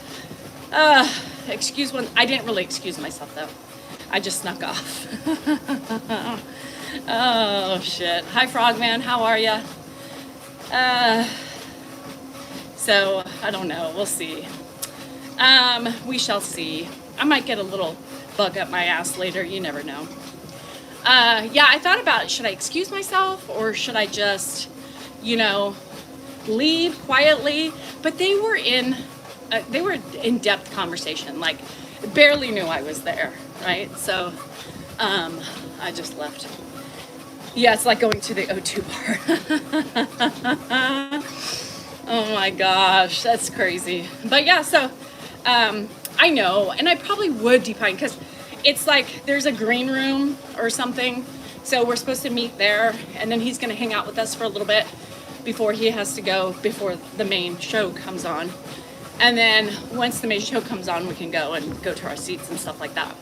Excuse one. I didn't really excuse myself though. I just snuck off. Oh shit. Hi Frogman, how are ya? So I don't know. We'll see. We shall see. I might get a little bug up my ass later. You never know. Yeah, I thought about it. Should I excuse myself or should I just, leave quietly? But they were in in-depth conversation. Like, barely knew I was there, right? So, I just left. Yeah, it's like going to the O2 bar. Oh my gosh, that's crazy. But yeah, so I know, and I probably would decline because it's like there's a green room or something. So we're supposed to meet there, and then he's going to hang out with us for a little bit before he has to go, before the main show comes on. And then once the main show comes on, we can go to our seats and stuff like that.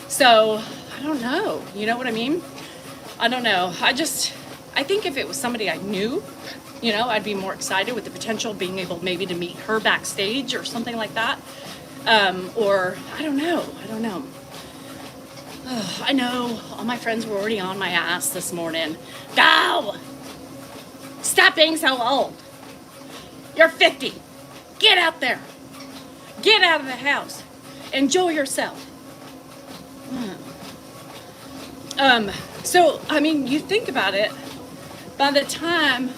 So I don't know. You know what I mean? I don't know. I think if it was somebody I knew, I'd be more excited with the potential of being able maybe to meet her backstage or something like that. Or I don't know. Oh, I know all my friends were already on my ass this morning. Go! Stop being so old. You're 50. Get out there. Get out of the house. Enjoy yourself. So, I mean, you think about it, by the time,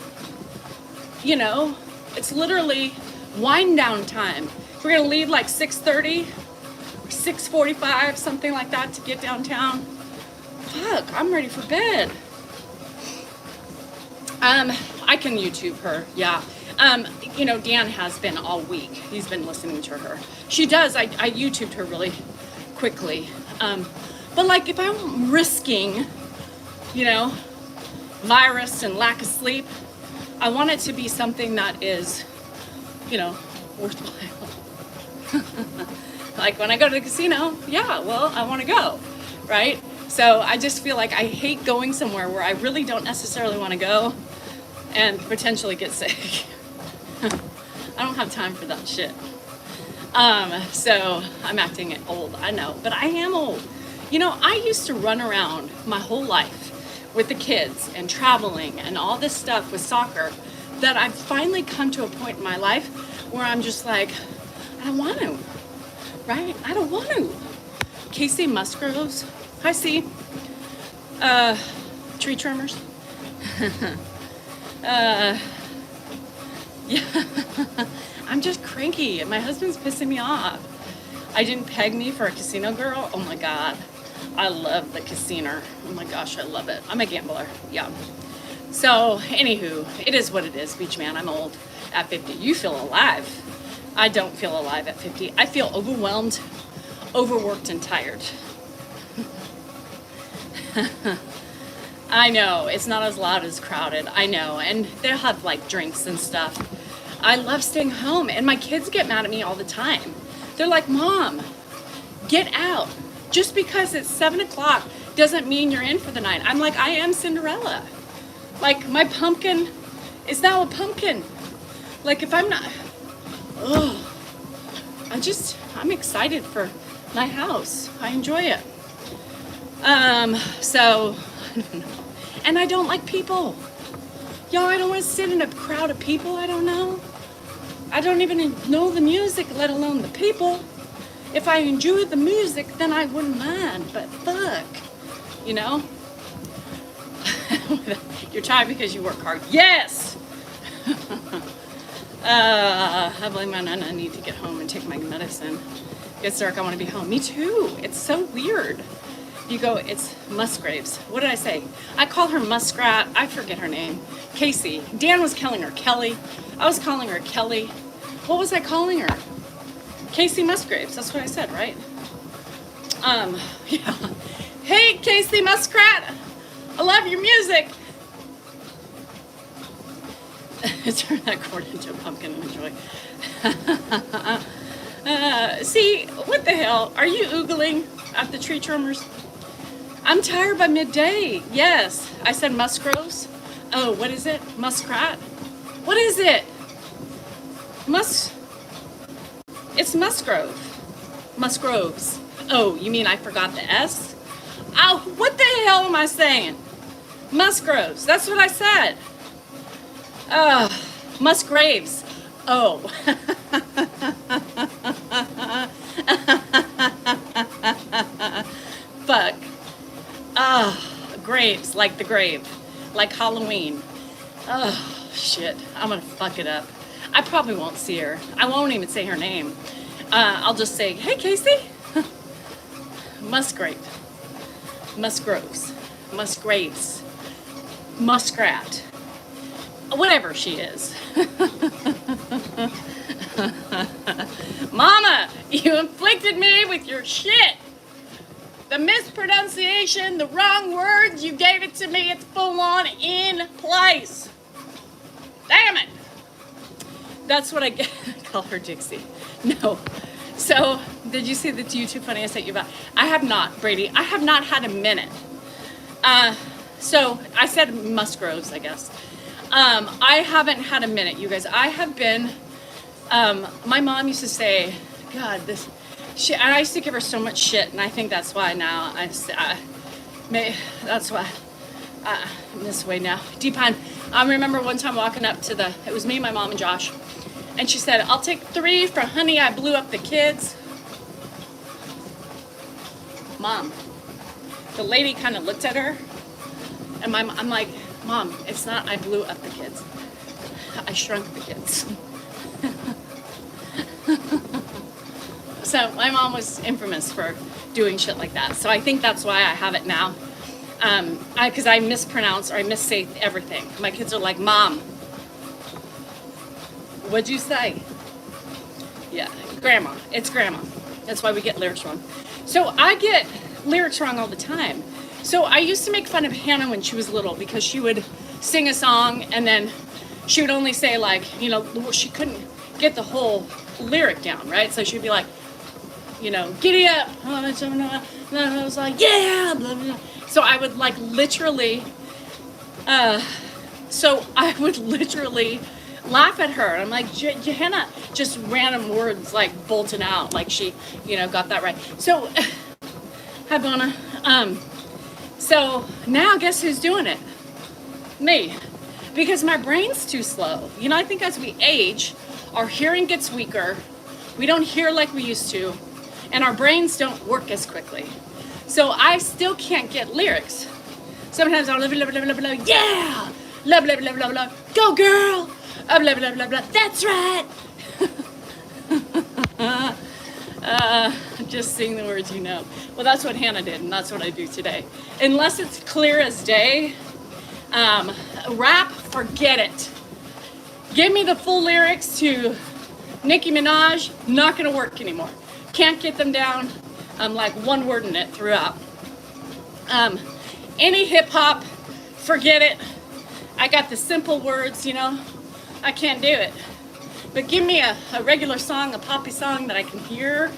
it's literally wind down time. We're going to leave like 6:30 or 6:45, something like that, to get downtown. Fuck, I'm ready for bed. I can YouTube her, yeah. Dan has been all week. He's been listening to her. She does. I YouTubed her really quickly. But like if I'm risking, virus and lack of sleep, I want it to be something that is, worthwhile. Like when I go to the casino, yeah, well, I want to go, right? So I just feel like I hate going somewhere where I really don't necessarily want to go and potentially get sick. I don't have time for that shit. So I'm acting old, I know, but I am old. You know, I used to run around my whole life with the kids and traveling and all this stuff with soccer that I've finally come to a point in my life where I'm just like, I don't want to, right? I don't want to. Casey Musgroves, hi C. Tree trimmers. Yeah, I'm just cranky and my husband's pissing me off. I didn't peg me for a casino girl. Oh my God. I love the casino. Oh my gosh, I love it. I'm a gambler. Yeah. So, anywho, it is what it is, beach man. I'm old at 50. You feel alive. I don't feel alive at 50. I feel overwhelmed, overworked, and tired. I know, it's not as loud as crowded. I know, and they'll have like drinks and stuff. I love staying home, and my kids get mad at me all the time. They're like, Mom, get out. Just because it's 7 o'clock doesn't mean you're in for the night. I'm like, I am Cinderella. Like, my pumpkin is now a pumpkin. Like, if I'm not, I'm excited for my house. I enjoy it. So, I don't know. And I don't like people. Yo, I don't want to sit in a crowd of people I don't know. I don't even know the music, let alone the people. If I enjoyed the music, then I wouldn't mind, but fuck, you know? You're tired because you work hard. Yes! I blame my nana. I need to get home and take my medicine. It's dark, I want to be home. Me too. It's so weird. You go, it's Musgraves. What did I say? I call her Muskrat. I forget her name. Casey. Dan was calling her Kelly. I was calling her Kelly. What was I calling her? Casey Musgraves. That's what I said, right? Yeah. Hey, Casey Muskrat. I love your music. Turn that cord into a pumpkin and enjoy. See, what the hell? Are you oogling at the tree trimmers? I'm tired by midday. Yes. I said Musgroves. Oh, what is it? Muskrat? What is it? It's Musgrove. Musgroves. Oh, you mean I forgot the S? Oh, what the hell am I saying? Musgroves. That's what I said. Musgraves. Oh. Fuck. Graves, like the grave. Like Halloween. Oh, shit. I'm gonna fuck it up. I probably won't see her. I won't even say her name. I'll just say, hey, Casey. Musgrave. Musgroves. Musgraves. Muskrat. Whatever she is. Mama, you inflicted me with your shit. The mispronunciation, the wrong words, you gave it to me. It's full on in place. Damn it. That's what I get. Call her Dixie. No. So, did you see the YouTube funny I sent you about? I have not, Brady. I have not had a minute. So, I said Musgroves, I guess. I haven't had a minute, you guys. I have been, my mom used to say, God, this shit, and I used to give her so much shit, and I think that's why now, that's why I'm this way now. Deepan, I remember one time walking up to it was me, my mom, and Josh, and she said, I'll take 3 for honey, I blew up the kids. Mom, the lady kind of looked at her, and I'm like, Mom, it's not I blew up the kids. I shrunk the kids. So my mom was infamous for doing shit like that. So I think that's why I have it now. Because I mispronounce or I missay everything. My kids are like, Mom, what'd you say? Yeah, Grandma. It's Grandma. That's why we get lyrics wrong. So I get lyrics wrong all the time. So I used to make fun of Hannah when she was little because she would sing a song and then she would only say like, you know, she couldn't get the whole lyric down, right? So she'd be like, you know, giddy up. And I was like, yeah, blah, blah, blah. So I would like literally, laugh at her. I'm like, Johanna, just random words like bolting out, like she, you know, got that right. So, hi Bona. So now guess who's doing it? Me. Because my brain's too slow. You know, I think as we age, our hearing gets weaker. We don't hear like we used to, and our brains don't work as quickly. So I still can't get lyrics. Sometimes I'll blah, blah, blah, blah, blah, yeah, blah, blah, blah, blah, blah, go girl, blah, blah, blah, blah, blah, that's right. Just sing the words you know. Well, that's what Hannah did, and that's what I do today. Unless it's clear as day, rap, forget it. Give me the full lyrics to Nicki Minaj, not gonna work anymore. Can't get them down. I'm like one word in it throughout. Any hip hop, forget it. I got the simple words, you know, I can't do it. But give me a regular song, a poppy song that I can hear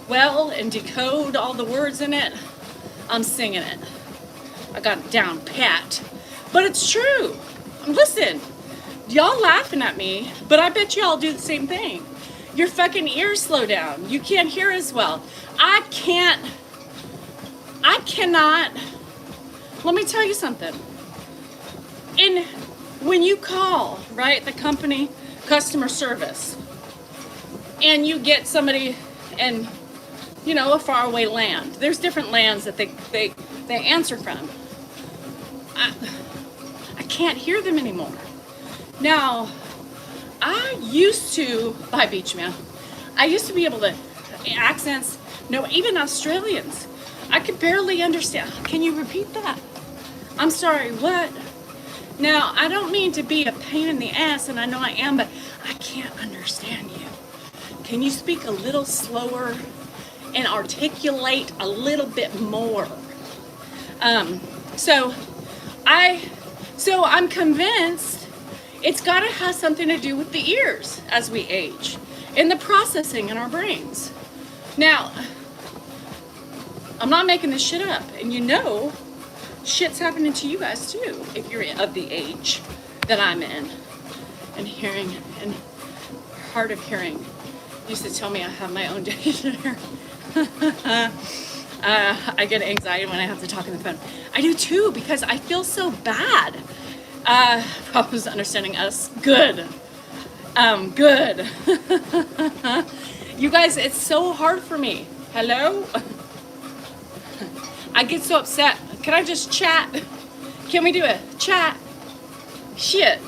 well and decode all the words in it. I'm singing it. I got it down pat. But it's true. Listen, y'all laughing at me, but I bet y'all do the same thing. Your fucking ears slow down. You can't hear as well. I cannot, let me tell you something. When you call, right, the company customer service, and you get somebody in, you know, a faraway land. There's different lands that they answer from. I can't hear them anymore. Now, I used to, bye beach man, I used to be able to, accents, no, even Australians, I could barely understand. Can you repeat that? I'm sorry, what? Now, I don't mean to be a pain in the ass, and I know I am, but I can't understand you. Can you speak a little slower and articulate a little bit more? So I'm convinced it's got to have something to do with the ears as we age and the processing in our brains. Now, I'm not making this shit up, and you know, shit's happening to you guys too if you're of the age that I'm in. And hearing and hard of hearing used to tell me I have my own dictionary. I get anxiety when I have to talk on the phone. I do too, because I feel so bad. Problems understanding us. Good. Good. You guys, it's so hard for me. Hello? I get so upset. Can I just chat? Can we do a chat? Shit.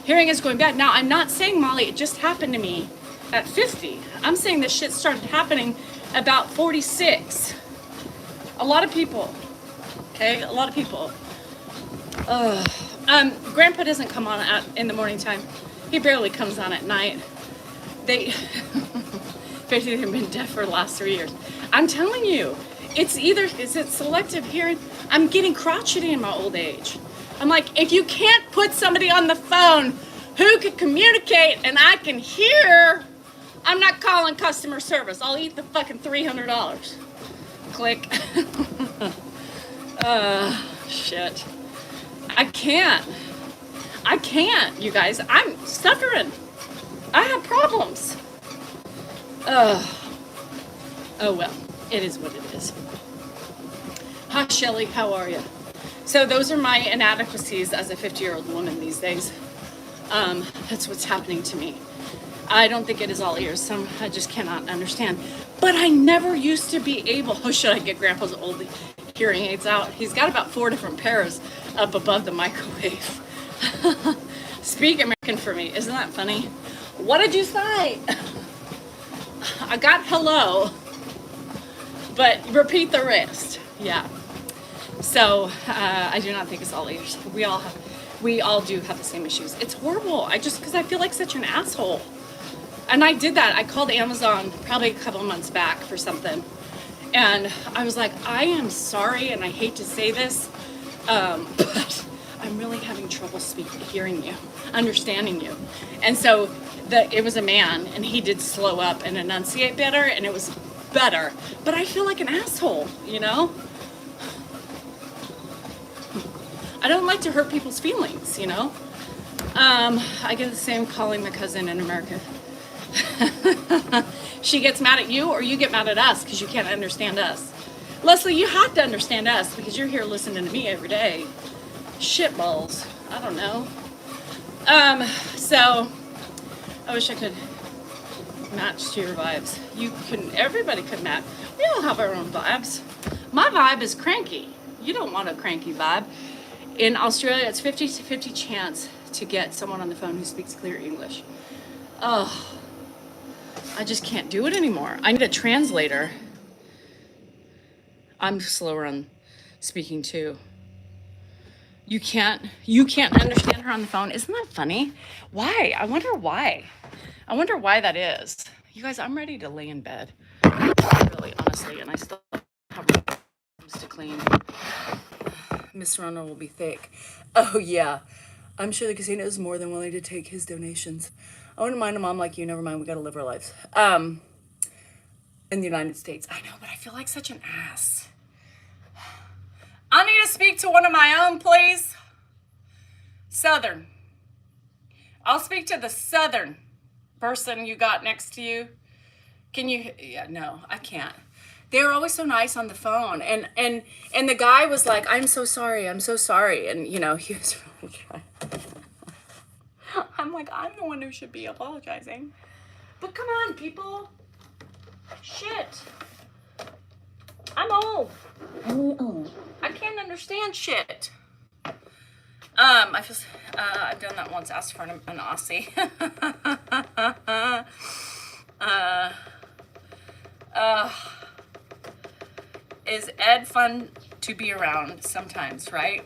Hearing is going bad. Now, I'm not saying, Molly, it just happened to me at 50. I'm saying this shit started happening about 46. A lot of people. Okay? A lot of people. Grandpa doesn't come on in the morning time. He barely comes on at night. They've been deaf for the last 3 years. I'm telling you, is it selective hearing? I'm getting crotchety in my old age. I'm like, if you can't put somebody on the phone who can communicate and I can hear, I'm not calling customer service. I'll eat the fucking $300. Click. Shit. I can't, you guys. I'm suffering. I have problems. Oh well, it is what it is. Hi Shelly, how are you? So those are my inadequacies as a 50-year-old woman these days. That's what's happening to me. I don't think it is all ears. Some I just cannot understand. But I never used to be able. Oh, should I get Grandpa's old hearing aids out? He's got about 4 different pairs up above the microwave. Speak American for me. Isn't that funny? What did you say? I got hello, but repeat the rest. Yeah. So I do not think it's all ears. We all do have the same issues. It's horrible. Because I feel like such an asshole. And I did that. I called Amazon probably a couple months back for something. And I was like, I am sorry, and I hate to say this, but I'm really having trouble hearing you, understanding you. And so it was a man, and he did slow up and enunciate better, and it was better. But I feel like an asshole, you know? I don't like to hurt people's feelings, you know? I get the same calling my cousin in America. She gets mad at you, or you get mad at us because you can't understand us. Leslie, you have to understand us because you're here listening to me every day. Shitballs. I don't know. So I wish I could match to your vibes. You couldn't, everybody could match. We all have our own vibes. My vibe is cranky. You don't want a cranky vibe. In Australia, it's 50-50 chance to get someone on the phone who speaks clear English. Oh, I just can't do it anymore. I need a translator. I'm slower on speaking too. You can't understand her on the phone. Isn't that funny? Why? I wonder why. I wonder why that is. You guys, I'm ready to lay in bed. Really, honestly, and I still have rooms to clean. Miss Rona will be thick. Oh yeah. I'm sure the casino is more than willing to take his donations. I wouldn't mind a mom like you. Never mind, we gotta live our lives. In the United States. I know, but I feel like such an ass. I need to speak to one of my own, please. Southern. I'll speak to the Southern person you got next to you. Can you? Yeah, no, I can't. They were always so nice on the phone, and the guy was like, I'm so sorry, and you know, he was really trying. I'm like, I'm the one who should be apologizing. But come on, people. Shit. I'm old. I can't understand shit. I've done that once, asked for an Aussie. Is Ed fun to be around sometimes, right?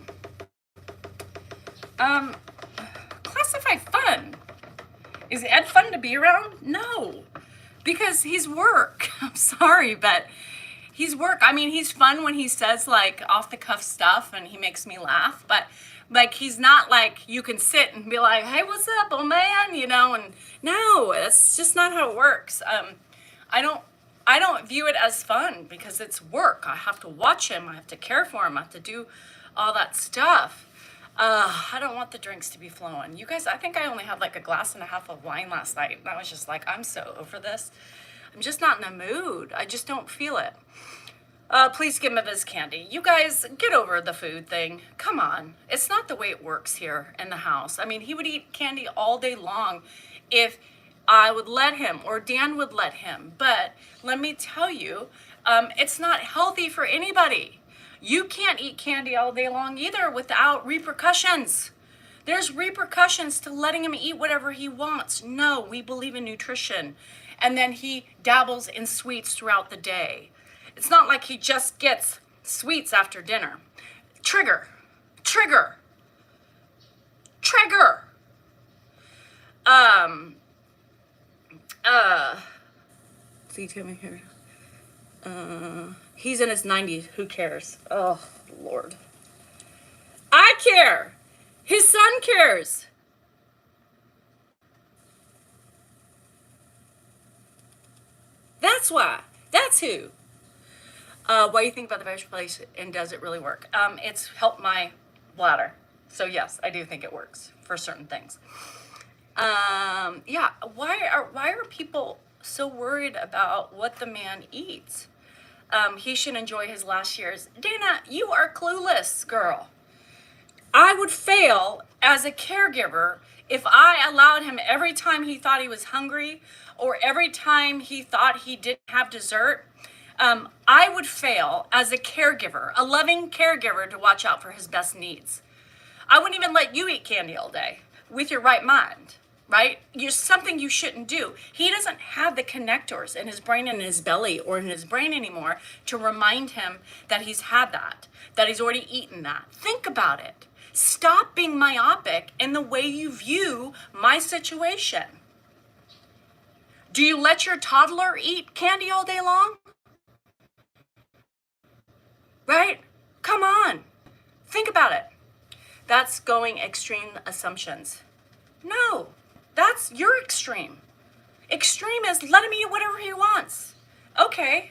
Classify fun. Is Ed fun to be around? No, because he's work. I'm sorry, but he's work. I mean, he's fun when he says like off the cuff stuff and he makes me laugh, but like he's not like you can sit and be like, hey, what's up, old man? You know, and no, that's just not how it works. I don't view it as fun because it's work. I have to watch him. I have to care for him. I have to do all that stuff. I don't want the drinks to be flowing. You guys, I think I only had like a glass and a half of wine last night. And I was just like, I'm so over this. I'm just not in the mood. I just don't feel it. Please give him a Viz Candy. You guys, get over the food thing. Come on. It's not the way it works here in the house. I mean, he would eat candy all day long if I would let him, or Dan would let him. But let me tell you, it's not healthy for anybody. You can't eat candy all day long either without repercussions. There's repercussions to letting him eat whatever he wants. No, we believe in nutrition. And then he dabbles in sweets throughout the day. It's not like he just gets sweets after dinner. Trigger. See, Timmy here. He's in his 90s. Who cares? Oh, Lord. I care. His son cares. That's why. That's who. What do you think about the veg place, and does it really work? It's helped my bladder. So yes, I do think it works for certain things. Yeah, why are people so worried about what the man eats? He should enjoy his last years. Dana, you are clueless, girl. I would fail as a caregiver if I allowed him every time he thought he was hungry or every time he thought he didn't have dessert. I would fail as a caregiver, a loving caregiver, to watch out for his best needs. I wouldn't even let you eat candy all day with your right mind, right? You're something you shouldn't do. He doesn't have the connectors in his brain and in his belly or in his brain anymore to remind him that he's had that he's already eaten that. Think about it. Stop being myopic in the way you view my situation. Do you let your toddler eat candy all day long? Right? Come on. Think about it. That's going extreme assumptions. No, that's your extreme. Extreme is let him eat whatever he wants. Okay.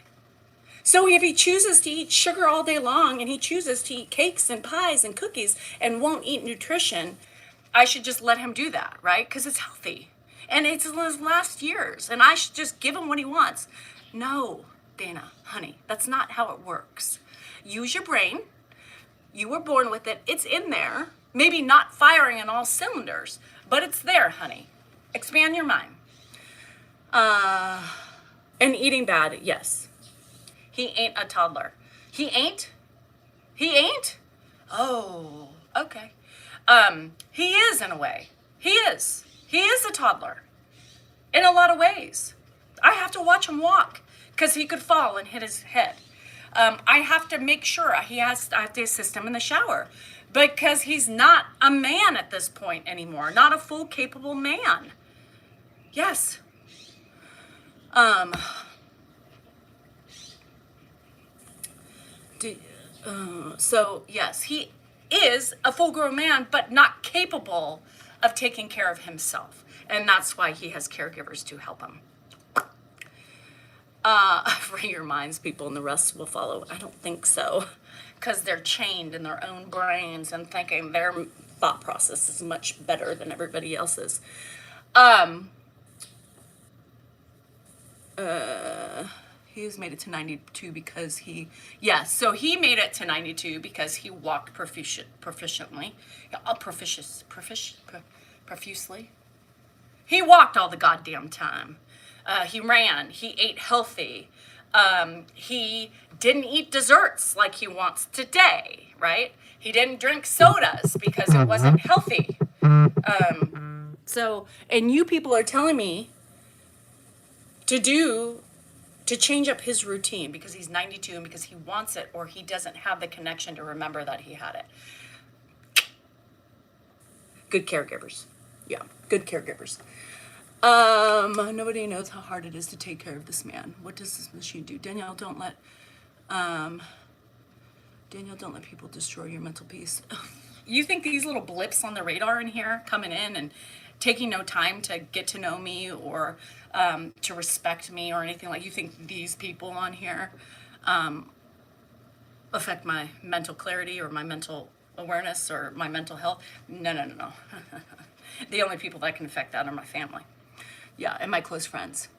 So if he chooses to eat sugar all day long and he chooses to eat cakes and pies and cookies and won't eat nutrition, I should just let him do that, right? Because it's healthy. And it's his last years, and I should just give him what he wants. No, Dana, honey, that's not how it works. Use your brain. You were born with it. It's in there. Maybe not firing on all cylinders, but it's there, honey. Expand your mind. And eating bad, yes. He ain't a toddler. He ain't? He ain't? Oh, okay. He is in a way. He is. He is a toddler. In a lot of ways. I have to watch him walk because he could fall and hit his head. I have to make sure I have to assist him in the shower because he's not a man at this point anymore. Not a full capable man. Yes. So yes, he is a full-grown man, but not capable of taking care of himself. And that's why he has caregivers to help him. Free your minds, people, and the rest will follow. I don't think so, because they're chained in their own brains and thinking their thought process is much better than everybody else's. He's made it to 92 because so he made it to 92 because he walked profusely. He walked all the goddamn time. He ran, he ate healthy. He didn't eat desserts like he wants today, right? He didn't drink sodas because it wasn't healthy. And you people are telling me to change up his routine because he's 92 and because he wants it or he doesn't have the connection to remember that he had it. Good caregivers. Yeah, good caregivers. Nobody knows how hard it is to take care of this man. What does this machine do? Danielle, don't let people destroy your mental peace. You think these little blips on the radar in here coming in and taking no time to get to know me or to respect me or anything you think these people on here affect my mental clarity or my mental awareness or my mental health? No. The only people that can affect that are my family. Yeah, and my close friends.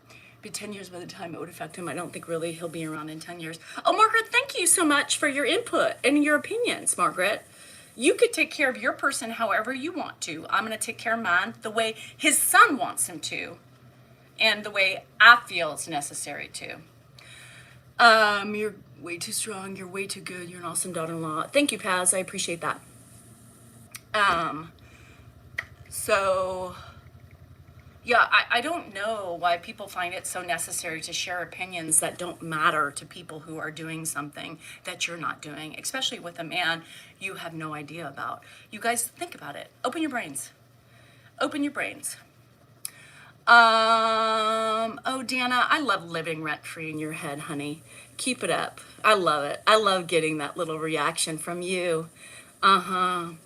Be 10 years by the time it would affect him. I don't think really he'll be around in 10 years. Oh, Margaret, thank you so much for your input and your opinions, Margaret. You could take care of your person however you want to. I'm going to take care of mine the way his son wants him to and the way I feel it's necessary to. You're way too strong. You're way too good. You're an awesome daughter-in-law. Thank you, Paz. I appreciate that. I don't know why people find it so necessary to share opinions that don't matter to people who are doing something that you're not doing, especially with a man you have no idea about. You guys think about it. Open your brains. Open your brains. Oh, Dana, I love living rent-free in your head, honey. Keep it up. I love it. I love getting that little reaction from you. So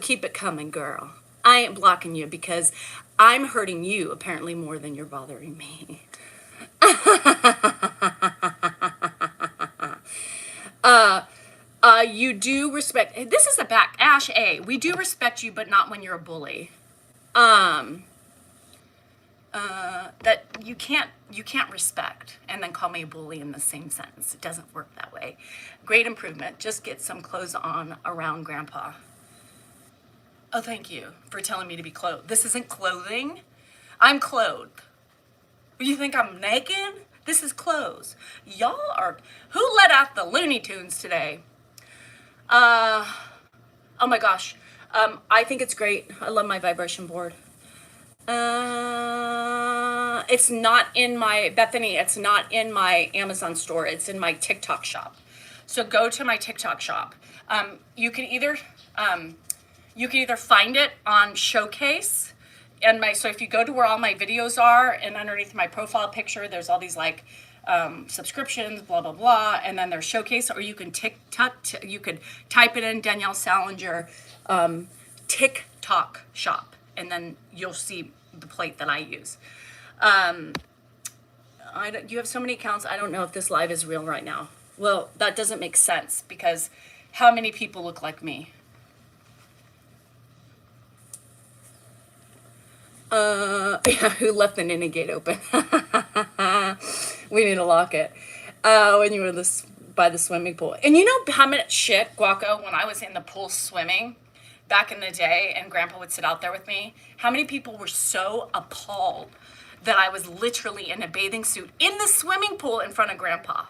keep it coming, girl. I ain't blocking you because I'm hurting you apparently more than you're bothering me. You do respect, this is a back, Ash A. We do respect you, but not when you're a bully. That you can't respect and then call me a bully in the same sentence. It doesn't work that way. Great improvement. Just get some clothes on around Grandpa. Oh, thank you for telling me to be clothed. This isn't clothing. I'm clothed. You think I'm naked? This is clothes. Y'all are, who let out the Looney Tunes today? Oh my gosh. I think it's great. I love my vibration board. It's not in my, Bethany, it's not in my Amazon store. It's in my TikTok shop. So go to my TikTok shop. You can either find it on Showcase, and so if you go to where all my videos are, and underneath my profile picture, there's all these like subscriptions, blah, blah, blah. And then there's showcase, or you can you could type it in Danielle Salinger, TikTok shop, and then you'll see the plate that I use. You have so many accounts. I don't know if this live is real right now. Well, that doesn't make sense because how many people look like me? Yeah, who left the Ninny gate open? We need to lock it. When you were by the swimming pool. And you know how much shit, Guaco, when I was in the pool swimming back in the day and Grandpa would sit out there with me, how many people were so appalled that I was literally in a bathing suit in the swimming pool in front of Grandpa?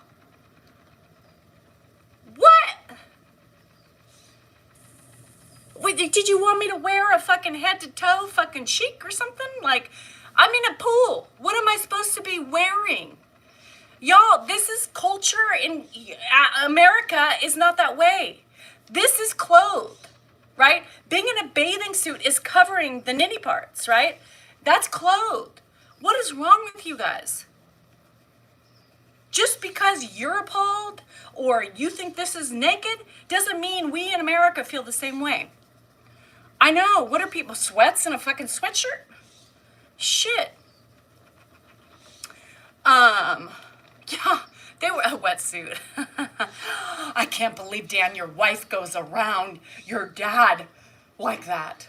What? Wait, did you want me to wear a fucking head to toe fucking chic or something? Like, I'm in a pool. What am I supposed to be wearing? Y'all, this is culture in America is not that way. This is clothed, right? Being in a bathing suit is covering the nitty parts, right? That's clothed. What is wrong with you guys? Just because you're appalled or you think this is naked doesn't mean we in America feel the same way. I know. What are people, sweats and a fucking sweatshirt? Shit. Yeah, they were a wetsuit. I can't believe, Dan, your wife goes around your dad like that.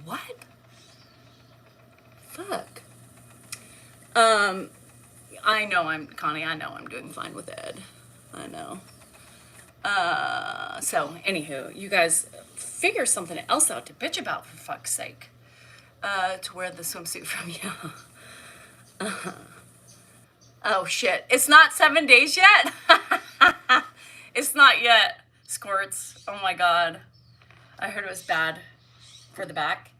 What? Fuck. Connie, I know I'm doing fine with Ed. I know. So, anywho, you guys figure something else out to bitch about, for fuck's sake. To wear the swimsuit from you. Oh, shit. It's not 7 days yet? It's not yet. Squirts. Oh, my God. I heard it was bad for the back.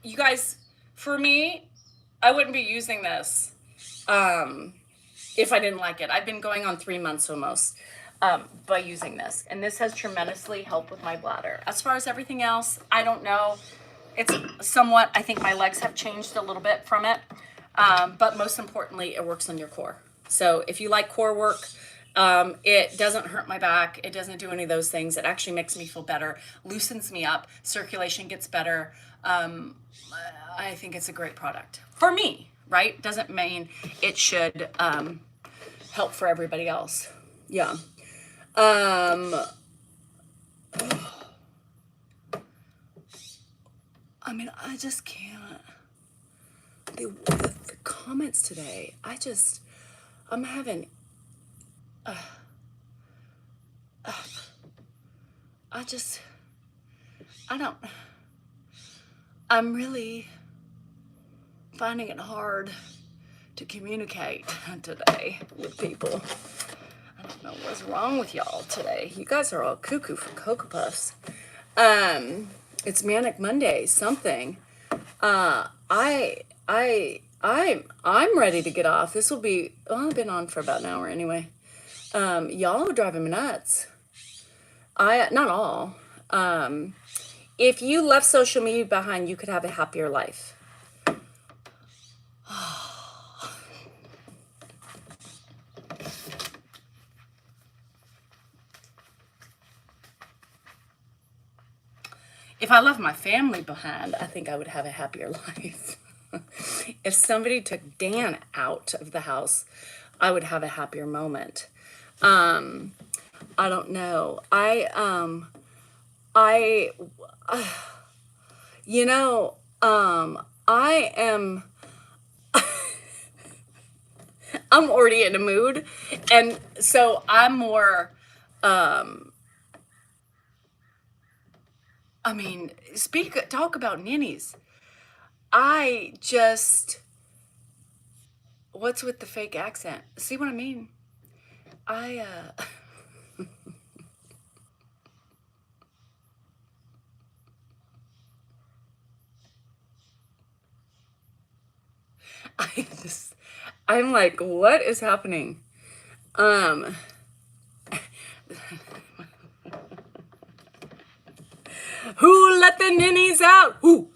You guys, for me, I wouldn't be using this if I didn't like it. I've been going on 3 months almost by using this. And this has tremendously helped with my bladder. As far as everything else, I don't know. It's somewhat, I think my legs have changed a little bit from it. But most importantly, it works on your core. So if you like core work, it doesn't hurt my back. It doesn't do any of those things. It actually makes me feel better, loosens me up, circulation gets better. I think it's a great product for me, right? Doesn't mean it should help for everybody else. Yeah. I mean, I just can't. The comments today, I'm having, I'm really finding it hard to communicate today with people. I don't know what's wrong with y'all today. You guys are all cuckoo for Cocoa Puffs. It's Manic Monday, something. I'm ready to get off. This will be, I've been on for about an hour anyway. Y'all are driving me nuts. Not all. If you left social media behind, you could have a happier life. If I left my family behind, I think I would have a happier life. If somebody took Dan out of the house, I would have a happier moment. I don't know. I'm already in a mood, and so I'm more, talk about ninnies. What's with the fake accent? See what I mean? I'm like, what is happening? Who let the ninnies out? Who?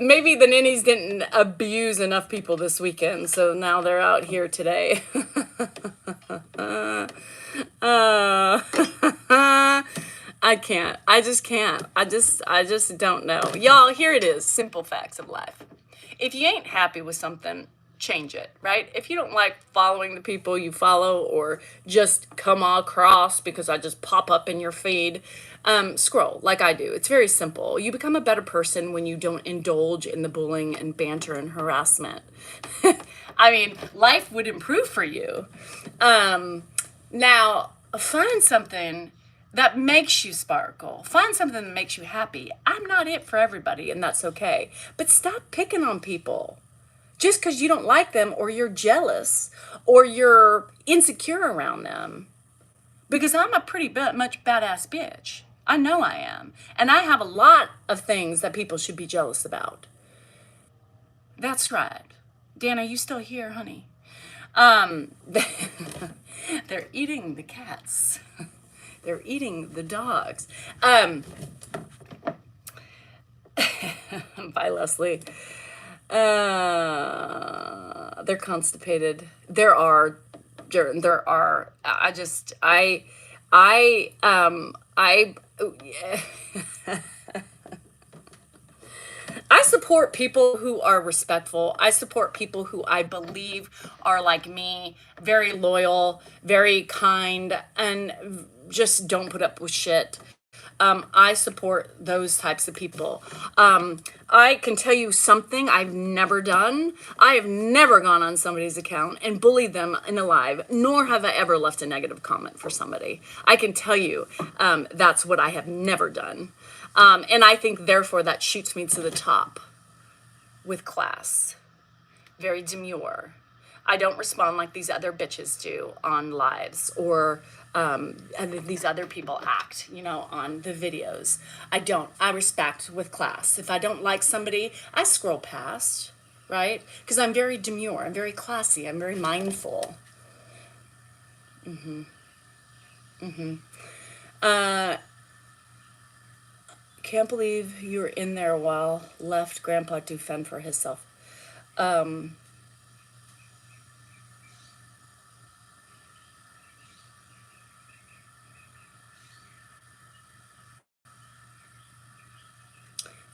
Maybe the ninnies didn't abuse enough people this weekend, so now they're out here today. Uh, I can't. I just can't. I just don't know. Y'all, here it is. Simple facts of life. If you ain't happy with something, change it, right? If you don't like following the people you follow or just come across because I just pop up in your feed, scroll like I do. It's very simple. You become a better person when you don't indulge in the bullying and banter and harassment. I mean, life would improve for you. Now, find something that makes you sparkle. Find something that makes you happy. I'm not it for everybody, and that's okay. But stop picking on people just because you don't like them or you're jealous or you're insecure around them. Because I'm a pretty much badass bitch. I know I am. And I have a lot of things that people should be jealous about. That's right. Dan, are you still here, honey? They're eating the cats. They're eating the dogs. Bye, Leslie. They're constipated. I support people who are respectful. I support people who I believe are like me, very loyal, very kind, and just don't put up with shit. I support those types of people. I can tell you something I've never done. I have never gone on somebody's account and bullied them in a live, nor have I ever left a negative comment for somebody. I can tell you that's what I have never done. And I think, therefore, that shoots me to the top with class. Very demure. I don't respond like these other bitches do on lives or these other people act, on the videos. I don't. I respect with class. If I don't like somebody, I scroll past, right? Because I'm very demure. I'm very classy. I'm very mindful. Can't believe you were in there a while. Left Grandpa to fend for himself.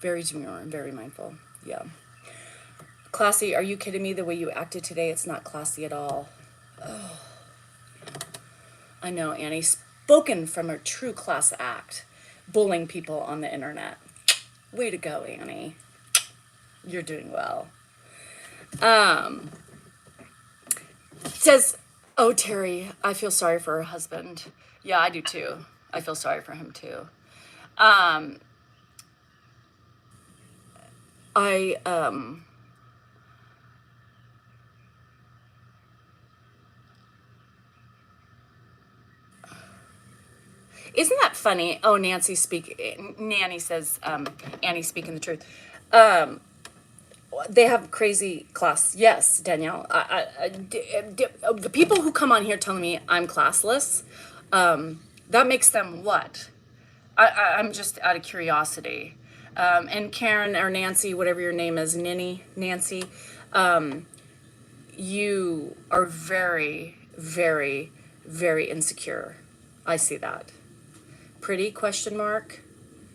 Very demure and very mindful. Yeah. Classy, are you kidding me? The way you acted today, it's not classy at all. Oh, I know, Annie. Spoken from a true class act. Bullying people on the internet. Way to go, Annie. You're doing well. Says, oh, Terry, I feel sorry for her husband. Yeah, I do too. I feel sorry for him too. Isn't that funny? Oh, Nanny says, Annie's speaking the truth. They have crazy class. Yes, Danielle. The people who come on here telling me I'm classless, that makes them what? I'm just out of curiosity. And Karen or Nancy, whatever your name is, Nancy, you are very, very, very insecure. I see that. Pretty, question mark?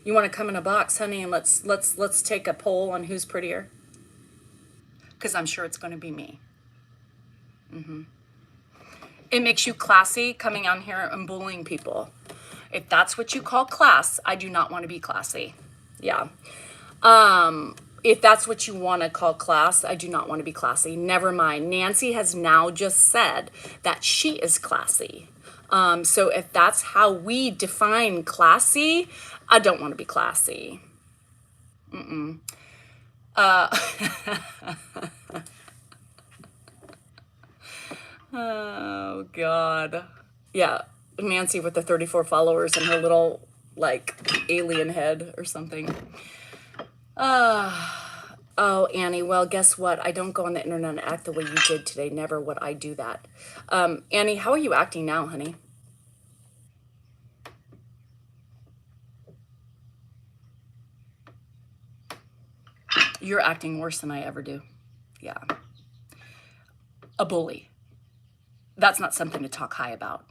You want to come in a box, honey, and let's take a poll on who's prettier? Because I'm sure it's going to be me. It makes you classy coming on here and bullying people. If that's what you call class, I do not want to be classy. Yeah. If that's what you want to call class, I do not want to be classy. Never mind. Nancy has now just said that she is classy. So if that's how we define classy, I don't want to be classy. Oh, God. Yeah, Nancy with the 34 followers and her little, alien head or something. Oh, Annie, well, guess what? I don't go on the internet and act the way you did today. Never would I do that. Annie, how are you acting now, honey? You're acting worse than I ever do. Yeah. A bully. That's not something to talk high about.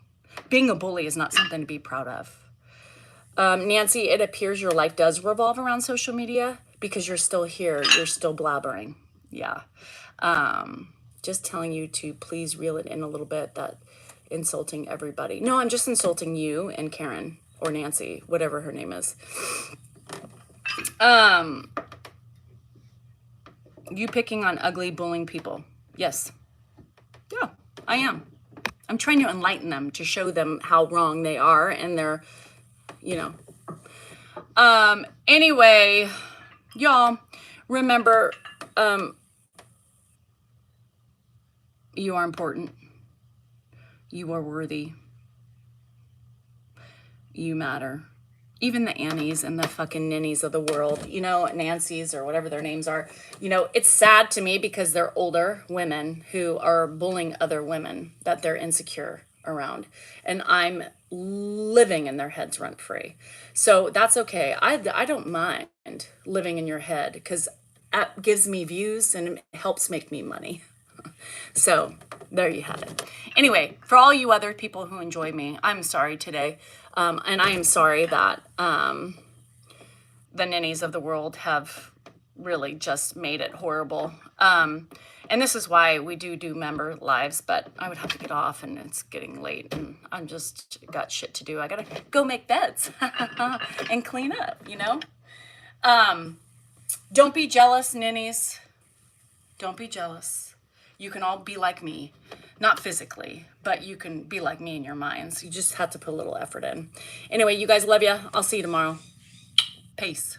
Being a bully is not something to be proud of. Nancy, it appears your life does revolve around social media because you're still here. You're still blabbering. Yeah. Just telling you to please reel it in a little bit, that insulting everybody. No, I'm just insulting you and Karen or Nancy, whatever her name is. You picking on ugly, bullying people. Yes. Yeah, I am. I'm trying to enlighten them, to show them how wrong they are and they're, you know. Anyway, y'all, remember, you are important. You are worthy. You matter. Even the Annies and the fucking ninnies of the world, you know, Nancy's or whatever their names are, you know, it's sad to me because they're older women who are bullying other women that they're insecure around. And I'm living in their heads rent free. So that's okay. I don't mind living in your head because that gives me views and it helps make me money. So there you have it. Anyway, for all you other people who enjoy me, I'm sorry today. And I am sorry that the ninnies of the world have really just made it horrible. And this is why we do member lives, but I would have to get off and it's getting late and I'm just got shit to do. I gotta go make beds and clean up, you know? Don't be jealous, ninnies. Don't be jealous. You can all be like me, not physically, but you can be like me in your minds. You just have to put a little effort in. Anyway, you guys, love ya. I'll see you tomorrow. Peace.